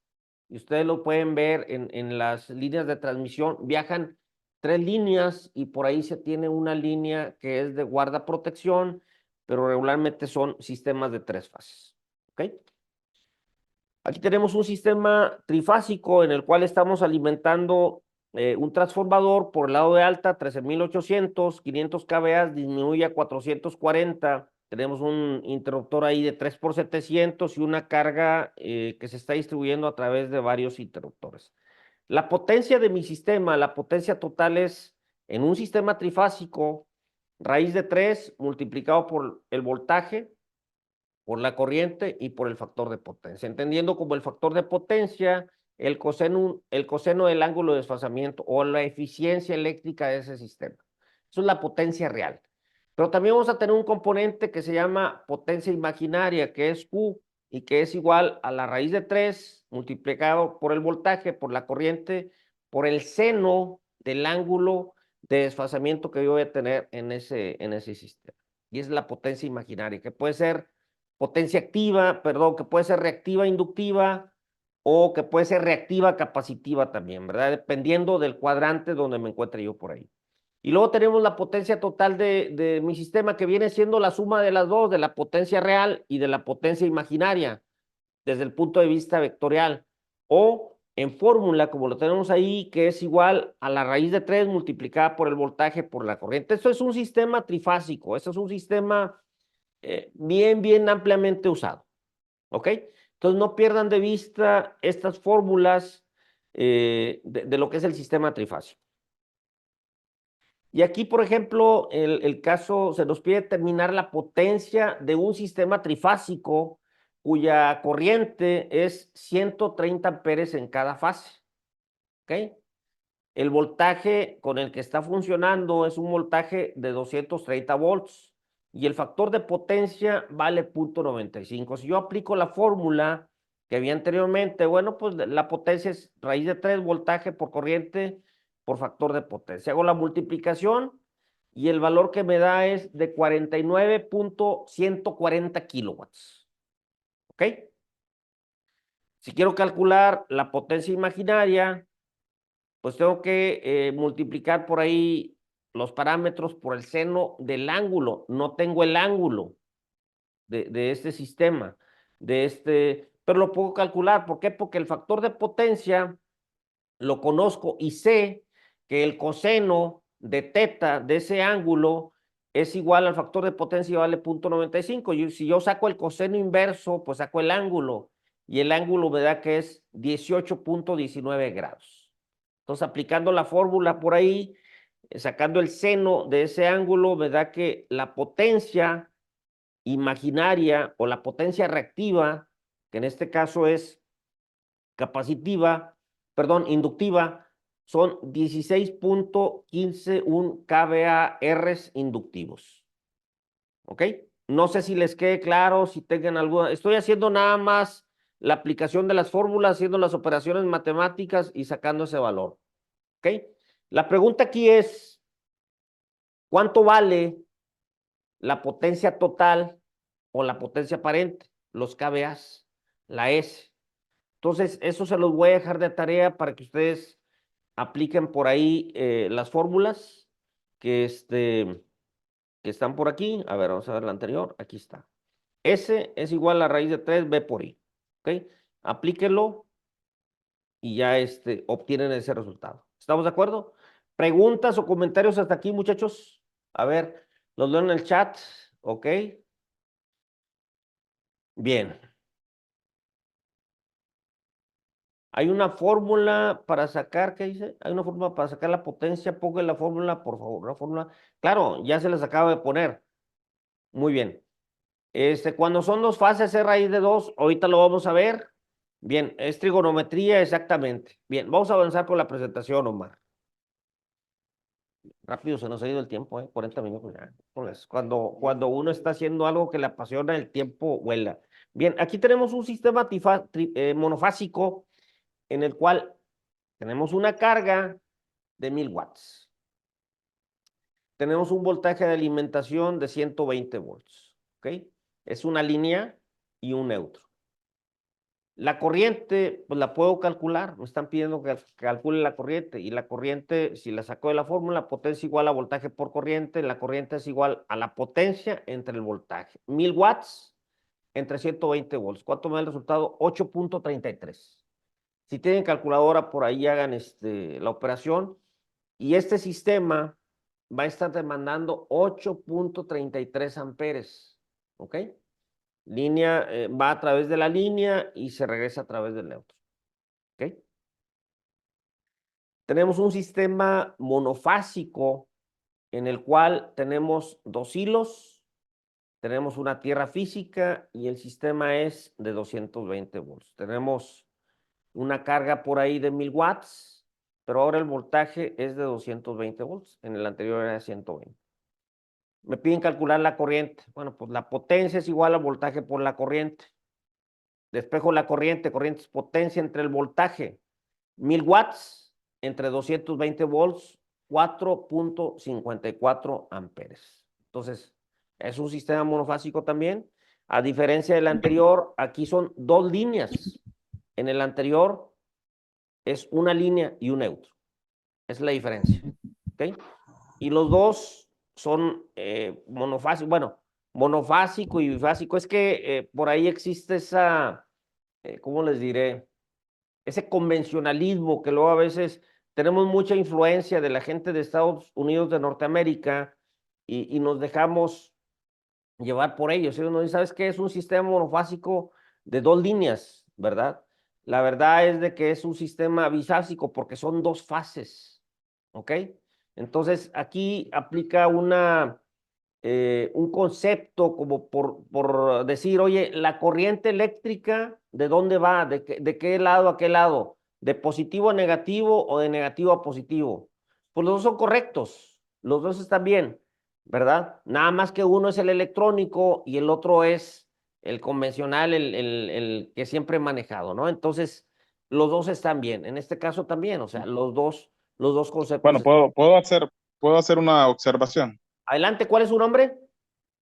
Y ustedes lo pueden ver en las líneas de transmisión. Viajan 3 líneas y por ahí se tiene una línea que es de guarda protección, pero regularmente son sistemas de 3 fases. ¿Ok? Aquí tenemos un sistema trifásico en el cual estamos alimentando un transformador por el lado de alta, 13,800, 500 kVA, disminuye a 440. Tenemos un interruptor ahí de 3x700 y una carga que se está distribuyendo a través de varios interruptores. La potencia de mi sistema, la potencia total es en un sistema trifásico, raíz de 3 multiplicado por el voltaje, por la corriente y por el factor de potencia. Entendiendo como el factor de potencia, el coseno del ángulo de desfasamiento o la eficiencia eléctrica de ese sistema. Eso es la potencia real. Pero también vamos a tener un componente que se llama potencia imaginaria, que es Q, y que es igual a la raíz de 3 multiplicado por el voltaje, por la corriente, por el seno del ángulo de desfasamiento que yo voy a tener en ese sistema. Y es la potencia imaginaria, que puede ser potencia activa, perdón, que puede ser reactiva inductiva o que puede ser reactiva capacitiva también, ¿verdad? Dependiendo del cuadrante donde me encuentre yo por ahí. Y luego tenemos la potencia total de mi sistema, que viene siendo la suma de las dos, de la potencia real y de la potencia imaginaria, desde el punto de vista vectorial. O en fórmula, como lo tenemos ahí, que es igual a la raíz de 3 multiplicada por el voltaje por la corriente. Esto es un sistema trifásico, esto es un sistema bien ampliamente usado. ¿Ok? Entonces, no pierdan de vista estas fórmulas de lo que es el sistema trifásico. Y aquí, por ejemplo, el caso se nos pide determinar la potencia de un sistema trifásico cuya corriente es 130 amperes en cada fase. ¿Ok? El voltaje con el que está funcionando es un voltaje de 230 volts y el factor de potencia vale 0.95. Si yo aplico la fórmula que vi anteriormente, bueno, pues la potencia es raíz de 3 voltaje por corriente por factor de potencia. Hago la multiplicación y el valor que me da es de 49.140 kilowatts. ¿Ok? Si quiero calcular la potencia imaginaria, pues tengo que multiplicar por ahí los parámetros por el seno del ángulo. No tengo el ángulo de este sistema, pero lo puedo calcular. ¿Por qué? Porque el factor de potencia lo conozco y sé que el coseno de teta de ese ángulo es igual al factor de potencia y vale 0.95. Si yo saco el coseno inverso, pues saco el ángulo y el ángulo me da que es 18.19 grados. Entonces, aplicando la fórmula por ahí, sacando el seno de ese ángulo, me da que la potencia imaginaria o la potencia reactiva, que en este caso es inductiva, son 16.151 kVAR inductivos. ¿Ok? No sé si les quede claro, si tengan alguna. Estoy haciendo nada más la aplicación de las fórmulas, haciendo las operaciones matemáticas y sacando ese valor. ¿Ok? La pregunta aquí es, ¿cuánto vale la potencia total o la potencia aparente? Los kVAs, la S. Entonces, eso se los voy a dejar de tarea para que ustedes apliquen por ahí las fórmulas que están por aquí. A ver, vamos a ver la anterior. Aquí está. S es igual a raíz de 3, B por I. ¿Ok? Aplíquenlo y ya obtienen ese resultado. ¿Estamos de acuerdo? ¿Preguntas o comentarios hasta aquí, muchachos? A ver, los leo en el chat. ¿Ok? Bien. Hay una fórmula para sacar, ¿qué dice? Hay una fórmula para sacar la potencia. Pongan la fórmula, por favor, la fórmula. Claro, ya se les acaba de poner. Muy bien. Cuando son dos fases, es raíz de 2. Ahorita lo vamos a ver. Bien, es trigonometría exactamente. Bien, vamos a avanzar con la presentación, Omar. Rápido se nos ha ido el tiempo, 40 minutos ya. Pues, cuando uno está haciendo algo que le apasiona, el tiempo vuela. Bien, aquí tenemos un sistema monofásico en el cual tenemos una carga de 1000 watts. Tenemos un voltaje de alimentación de 120 volts. ¿Ok? Es una línea y un neutro. La corriente, pues la puedo calcular. Me están pidiendo que calcule la corriente. Y la corriente, si la saco de la fórmula, potencia igual a voltaje por corriente. La corriente es igual a la potencia entre el voltaje. 1000 watts entre 120 volts. ¿Cuánto me da el resultado? 8.33. Si tienen calculadora, por ahí hagan la operación. Y este sistema va a estar demandando 8.33 amperes. ¿Ok? Línea, va a través de la línea y se regresa a través del neutro. ¿Ok? Tenemos un sistema monofásico en el cual tenemos dos hilos, tenemos una tierra física y el sistema es de 220 volts. Tenemos una carga por ahí de 1000 watts, pero ahora el voltaje es de 220 volts. En el anterior era de 120. Me piden calcular la corriente. Bueno, pues la potencia es igual al voltaje por la corriente. Despejo la corriente es potencia entre el voltaje. 1000 watts entre 220 volts, 4.54 amperes. Entonces, es un sistema monofásico también. A diferencia del anterior, aquí son dos líneas. En el anterior es una línea y un neutro. Es la diferencia. ¿Ok? Y los dos son monofásicos. Bueno, monofásico y bifásico. Es que por ahí existe esa, ¿cómo les diré? Ese convencionalismo que luego a veces tenemos mucha influencia de la gente de Estados Unidos de Norteamérica y nos dejamos llevar por ellos. Ellos nos dicen, ¿sabes qué? Es un sistema monofásico de dos líneas, ¿verdad? La verdad es de que es un sistema bisásico porque son dos fases, ¿ok? Entonces, aquí aplica un concepto como por decir, oye, la corriente eléctrica, ¿de dónde va? ¿De qué lado a qué lado? ¿De positivo a negativo o de negativo a positivo? Pues los dos son correctos, los dos están bien, ¿verdad? Nada más que uno es el electrónico y el otro es el convencional, el que siempre he manejado, ¿no? Entonces, los dos están bien. En este caso también, o sea, los dos conceptos. Bueno, puedo hacer una observación. Adelante, ¿cuál es su nombre?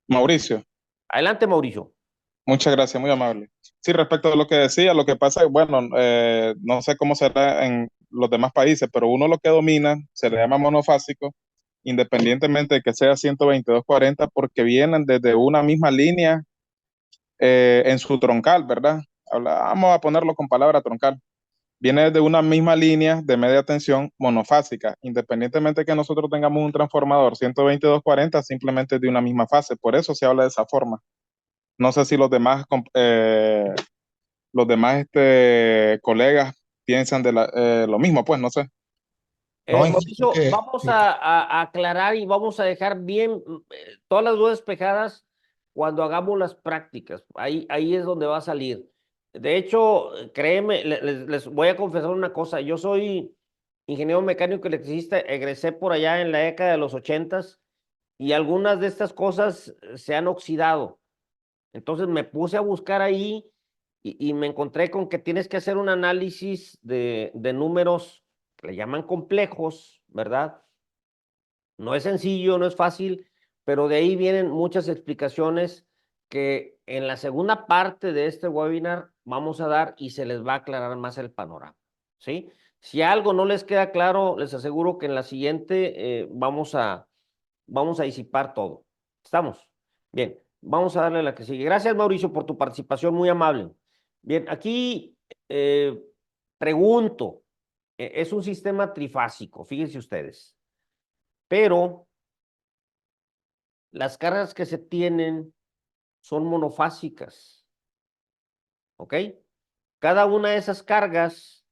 Mauricio, Adelante, Mauricio. muchas gracias, muy amable. Sí, respecto a lo que decía, lo que pasa es, bueno, no sé cómo será en los demás países, pero uno lo que domina se le llama monofásico, independientemente de que sea 12240, porque vienen desde una misma línea en su troncal, ¿verdad? Vamos a ponerlo con palabra troncal. Viene desde una misma línea de media tensión monofásica, independientemente de que nosotros tengamos un transformador 12240, simplemente de una misma fase, por eso se habla de esa forma. No sé si los demás colegas piensan de lo mismo, pues no sé. No, insisto Mauricio, que, vamos a aclarar y vamos a dejar bien todas las dudas despejadas cuando hagamos las prácticas. Ahí es donde va a salir. De hecho, créeme, les voy a confesar una cosa. Yo soy ingeniero mecánico electricista, egresé por allá en la década de los 80s y algunas de estas cosas se han oxidado. Entonces me puse a buscar ahí y me encontré con que tienes que hacer un análisis de números que le llaman complejos, ¿verdad? No es sencillo, no es fácil, pero de ahí vienen muchas explicaciones que en la segunda parte de este webinar vamos a dar y se les va a aclarar más el panorama, ¿sí? Si algo no les queda claro, les aseguro que en la siguiente vamos a disipar todo. ¿Estamos? Bien, vamos a darle a la que sigue. Gracias, Mauricio, por tu participación, muy amable. Bien, aquí eh, pregunto, es un sistema trifásico, fíjense ustedes, pero las cargas que se tienen son monofásicas, ¿ok? Cada una de esas cargas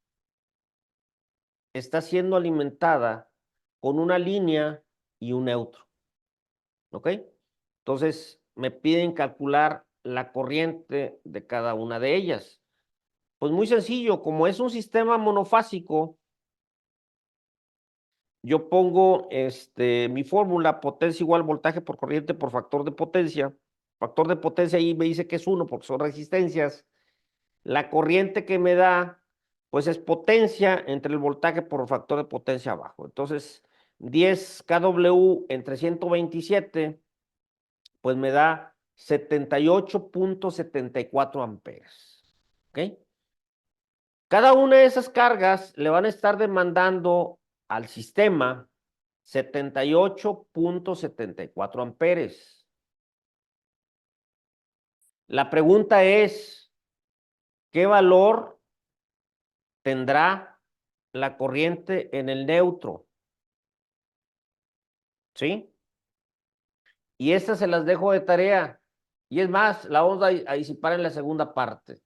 está siendo alimentada con una línea y un neutro, ¿ok? Entonces, me piden calcular la corriente de cada una de ellas. Pues muy sencillo, como es un sistema monofásico, yo pongo mi fórmula, potencia igual voltaje por corriente por factor de potencia. Factor de potencia ahí me dice que es 1 porque son resistencias. La corriente que me da, pues es potencia entre el voltaje por factor de potencia abajo. Entonces, 10 kW entre 127, pues me da 78.74 amperes. ¿Ok? Cada una de esas cargas le van a estar demandando al sistema 78.74 amperes. La pregunta es, ¿qué valor tendrá la corriente en el neutro? ¿Sí? Y estas se las dejo de tarea. Y es más, la vamos a disipar en la segunda parte.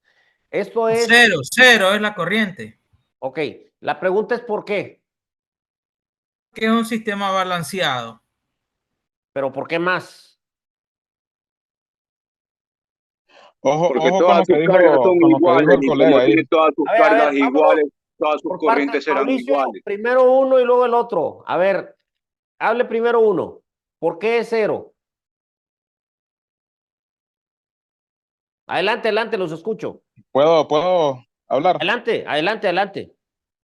Esto es... Cero es la corriente. Ok, la pregunta es ¿por qué? Que es un sistema balanceado. Pero ¿por qué más? Ojo, Porque ojo con todas lo que sus cargas son con lo que dijo iguales el y colega como tiene ahí. todas sus A cargas ver, vámonos iguales, todas sus por partes. corrientes serán Mauricio, iguales. primero uno y luego el otro. A ver, hable primero uno. ¿Por qué es cero? Adelante, adelante, los escucho. ¿Puedo hablar? Adelante, adelante, adelante.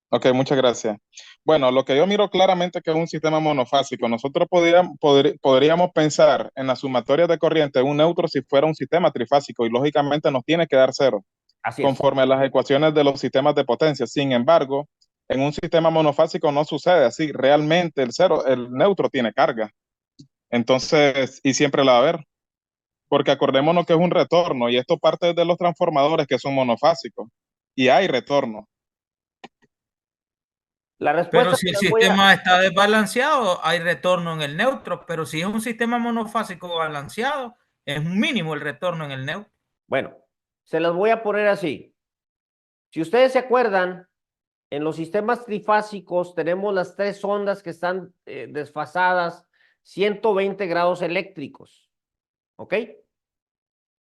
Ok, muchas gracias. Bueno, lo que yo miro claramente que es un sistema monofásico. Nosotros podríamos pensar en la sumatoria de corriente de un neutro si fuera un sistema trifásico y lógicamente nos tiene que dar cero, Así es. conforme a las ecuaciones de los sistemas de potencia. Sin embargo, en un sistema monofásico no sucede así. Realmente el neutro tiene carga. Entonces, y siempre la va a haber, porque acordémonos que es un retorno y esto parte de los transformadores que son monofásicos y hay retorno. La Pero respuesta si te el la voy a... sistema está desbalanceado, hay retorno en el neutro. Pero si es un sistema monofásico balanceado, es un mínimo el retorno en el neutro. Bueno, se las voy a poner así. Si ustedes se acuerdan, en los sistemas trifásicos tenemos las tres ondas que están desfasadas 120 grados eléctricos. ¿Ok?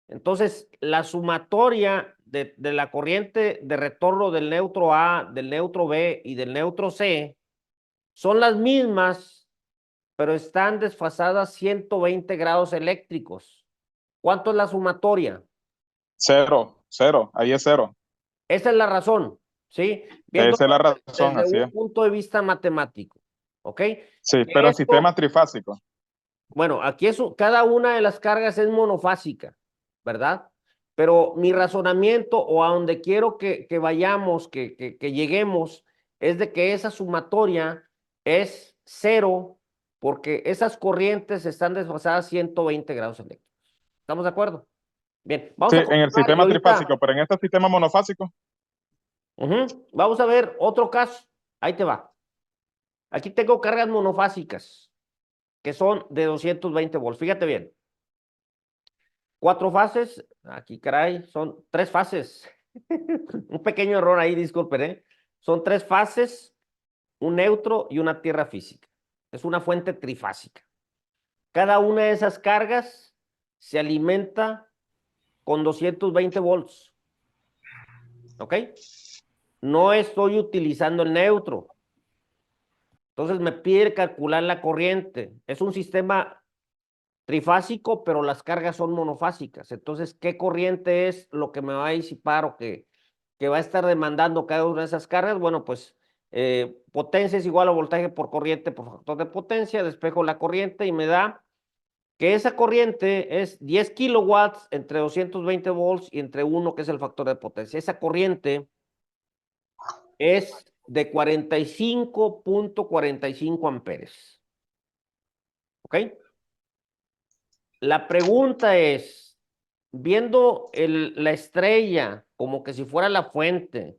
Entonces, la sumatoria de la corriente de retorno del neutro A, del neutro B y del neutro C son las mismas, pero están desfasadas 120 grados eléctricos. ¿Cuánto es la sumatoria? Cero, cero, ahí es cero. Esa es la razón, ¿sí? Esa es la razón, desde así un es. punto de vista matemático, ¿ok? Sí, Que pero en esto, sistema trifásico. bueno, aquí cada una de las cargas es monofásica, ¿verdad? Pero mi razonamiento o a donde quiero que vayamos, que lleguemos, es de que esa sumatoria es cero porque esas corrientes están desfasadas 120 grados eléctricos. ¿Estamos de acuerdo? Bien, vamos Sí, a en el continuar y sistema ahorita trifásico, pero en este sistema monofásico. vamos a ver otro caso. Ahí te va. Aquí tengo cargas monofásicas que son de 220 volts. Fíjate bien. 4 fases. Aquí, caray, son 3 fases. Un pequeño error ahí, disculpen, ¿eh? Son 3 fases, un neutro y una tierra física. Es una fuente trifásica. Cada una de esas cargas se alimenta con 220 volts. ¿Ok? No estoy utilizando el neutro. Entonces me pide calcular la corriente. Es un sistema trifásico, pero las cargas son monofásicas. Entonces, ¿qué corriente es lo que me va a disipar o que va a estar demandando cada una de esas cargas? Bueno, pues potencia es igual a voltaje por corriente por factor de potencia. Despejo la corriente y me da que esa corriente es 10 kilowatts entre 220 volts y entre 1, que es el factor de potencia. Esa corriente es de 45.45 amperes. ¿Ok? La pregunta es, viendo la estrella como que si fuera la fuente,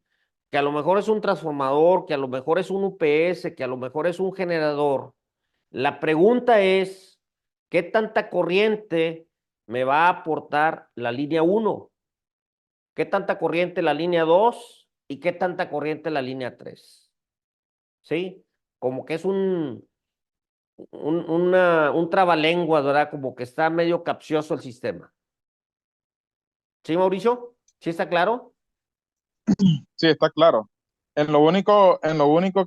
que a lo mejor es un transformador, que a lo mejor es un UPS, que a lo mejor es un generador, la pregunta es, ¿qué tanta corriente me va a aportar la línea 1? ¿Qué tanta corriente la línea 2? ¿Y qué tanta corriente la línea 3? ¿Sí? Como que es un trabalenguas, ¿verdad? Como que está medio capcioso el sistema. ¿Sí, Mauricio? ¿Sí está claro? Sí, está claro. En lo único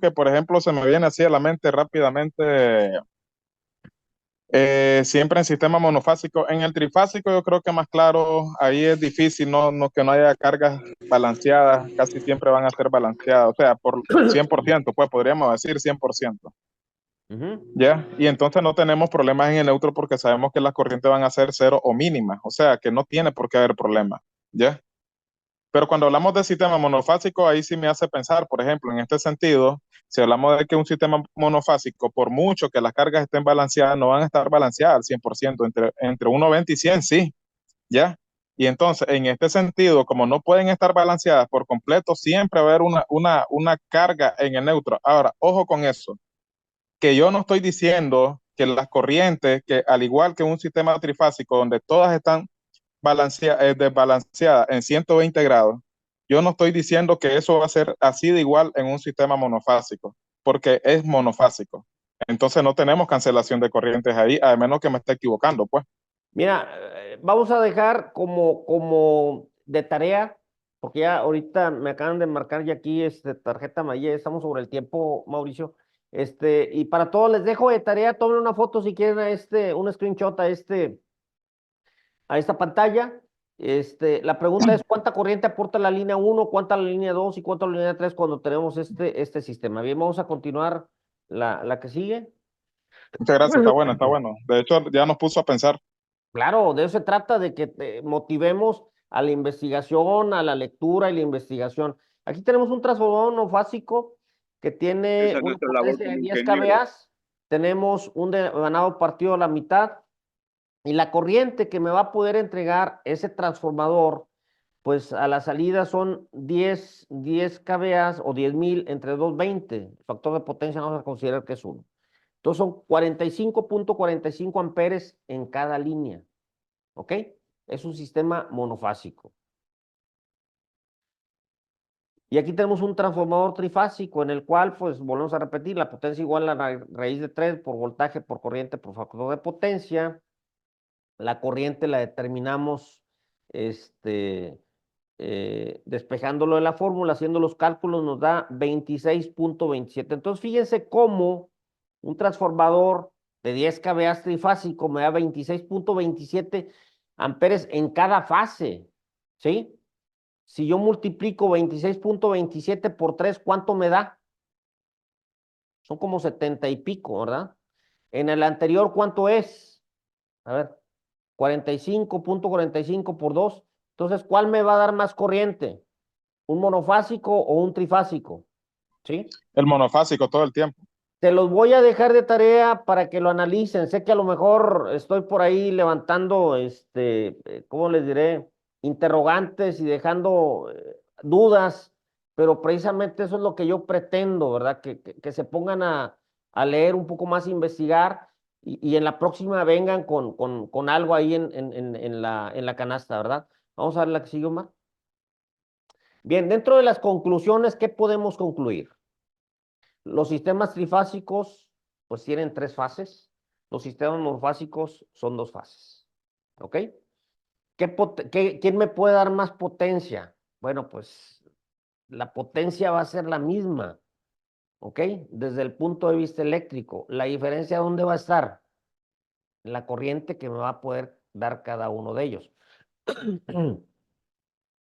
que, por ejemplo, se me viene así a la mente rápidamente, siempre en sistema monofásico. En el trifásico yo creo que más claro, ahí es difícil que no haya cargas balanceadas, casi siempre van a ser balanceadas, o sea, por 100%, pues podríamos decir 100%. ¿Ya? Y entonces no tenemos problemas en el neutro porque sabemos que las corrientes van a ser cero o mínimas, o sea, que no tiene por qué haber problemas. ¿Ya? Pero cuando hablamos de sistema monofásico, ahí sí me hace pensar, por ejemplo, en este sentido, si hablamos de que un sistema monofásico, por mucho que las cargas estén balanceadas, no van a estar balanceadas al 100%, entre 1,20 y 100, sí, ¿ya? Y entonces, en este sentido, como no pueden estar balanceadas por completo, siempre va a haber una carga en el neutro. Ahora, ojo con eso, que yo no estoy diciendo que las corrientes, que al igual que un sistema trifásico, donde todas están desbalanceada en 120 grados, yo no estoy diciendo que eso va a ser así de igual en un sistema monofásico, porque es monofásico. Entonces no tenemos cancelación de corrientes ahí, a menos que me esté equivocando, pues. Mira, vamos a dejar como de tarea, porque ya ahorita me acaban de marcar ya aquí tarjeta amarilla, estamos sobre el tiempo, Mauricio. Y para todos les dejo de tarea, tomen una foto si quieren un screenshot a esta pantalla. La pregunta es ¿cuánta corriente aporta la línea 1, cuánta la línea 2 y cuánta la línea 3 cuando tenemos este sistema? Bien, vamos a continuar la que sigue. Muchas gracias, está bueno, está bueno. De hecho, ya nos puso a pensar. Claro, de eso se trata, de que motivemos a la investigación, a la lectura y la investigación. Aquí tenemos un transformador monofásico que tiene una potencia de 10 kVA, tenemos un ganado partido a la mitad y la corriente que me va a poder entregar ese transformador, pues a la salida son 10 kVA o 10,000 entre 220. El factor de potencia vamos a considerar que es 1. Entonces son 45.45 amperes en cada línea. ¿Ok? Es un sistema monofásico. Y aquí tenemos un transformador trifásico en el cual, pues, volvemos a repetir, la potencia igual a la raíz de 3 por voltaje por corriente por factor de potencia. La corriente la determinamos, despejándolo de la fórmula, haciendo los cálculos, nos da 26.27. Entonces, fíjense cómo un transformador de 10 kVA trifásico me da 26.27 amperes en cada fase, ¿sí? Si yo multiplico 26.27 por 3, ¿cuánto me da? Son como 70 y pico, ¿verdad? En el anterior, ¿cuánto es? A ver, 45.45 por 2. Entonces, ¿cuál me va a dar más corriente? ¿Un monofásico o un trifásico? ¿Sí? El monofásico todo el tiempo. Te los voy a dejar de tarea para que lo analicen. Sé que a lo mejor estoy por ahí levantando, ¿cómo les diré? Interrogantes y dejando dudas, pero precisamente eso es lo que yo pretendo, ¿verdad? Que se pongan a leer un poco más, a investigar y en la próxima vengan con algo ahí en la canasta, ¿verdad? Vamos a ver la que sigue, Omar. Bien, dentro de las conclusiones, ¿qué podemos concluir? Los sistemas trifásicos, pues tienen 3 fases. Los sistemas monofásicos son 2 fases. ¿Ok? ¿Quién me puede dar más potencia? Bueno, pues la potencia va a ser la misma. ¿Ok? Desde el punto de vista eléctrico. La diferencia, ¿dónde va a estar? La corriente que me va a poder dar cada uno de ellos.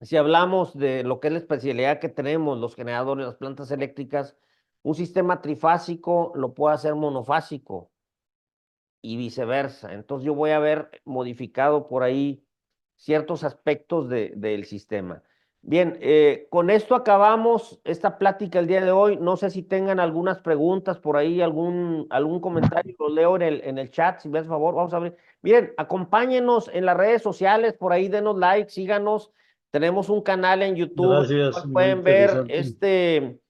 Si hablamos de lo que es la especialidad que tenemos, los generadores, las plantas eléctricas, un sistema trifásico lo puede hacer monofásico y viceversa. Entonces yo voy a ver modificado por ahí ciertos aspectos del sistema. Bien, con esto acabamos esta plática el día de hoy. No sé si tengan algunas preguntas por ahí, algún comentario, lo leo en el chat, si me hace favor, vamos a ver. Miren, acompáñenos en las redes sociales, por ahí denos like, síganos. Tenemos un canal en YouTube, Gracias, muy pueden ver interesante.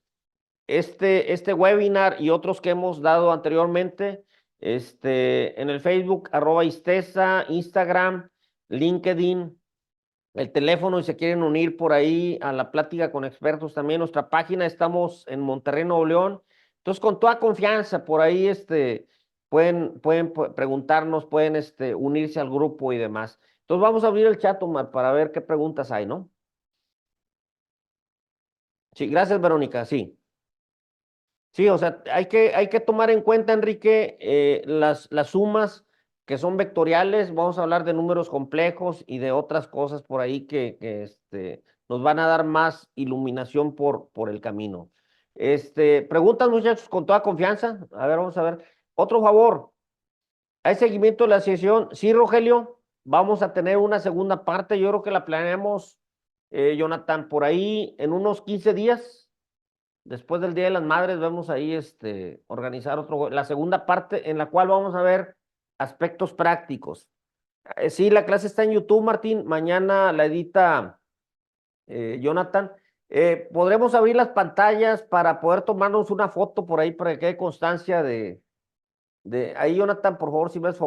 este webinar y otros que hemos dado anteriormente, en el Facebook, @Istesa, Instagram, LinkedIn, el teléfono, y se quieren unir por ahí a la plática con expertos también. Nuestra página, estamos en Monterrey, Nuevo León. Entonces, con toda confianza, por ahí pueden preguntarnos, pueden unirse al grupo y demás. Entonces, vamos a abrir el chat, Omar, para ver qué preguntas hay, ¿no? Sí, gracias, Verónica, sí. Sí, o sea, hay que tomar en cuenta, Enrique, las sumas que son vectoriales. Vamos a hablar de números complejos y de otras cosas por ahí que nos van a dar más iluminación por el camino. Preguntas, muchachos, con toda confianza. A ver, vamos a ver. Otro favor, ¿hay seguimiento de la sesión? Sí, Rogelio, vamos a tener una segunda parte. Yo creo que la planeamos, Jonathan, por ahí en unos 15 días. Después del Día de las Madres vamos ahí organizar la segunda parte en la cual vamos a ver aspectos prácticos. Sí, la clase está en YouTube, Martín. Mañana la edita Jonathan. Podremos abrir las pantallas para poder tomarnos una foto por ahí para que quede constancia de ahí, Jonathan, por favor, si ves favor.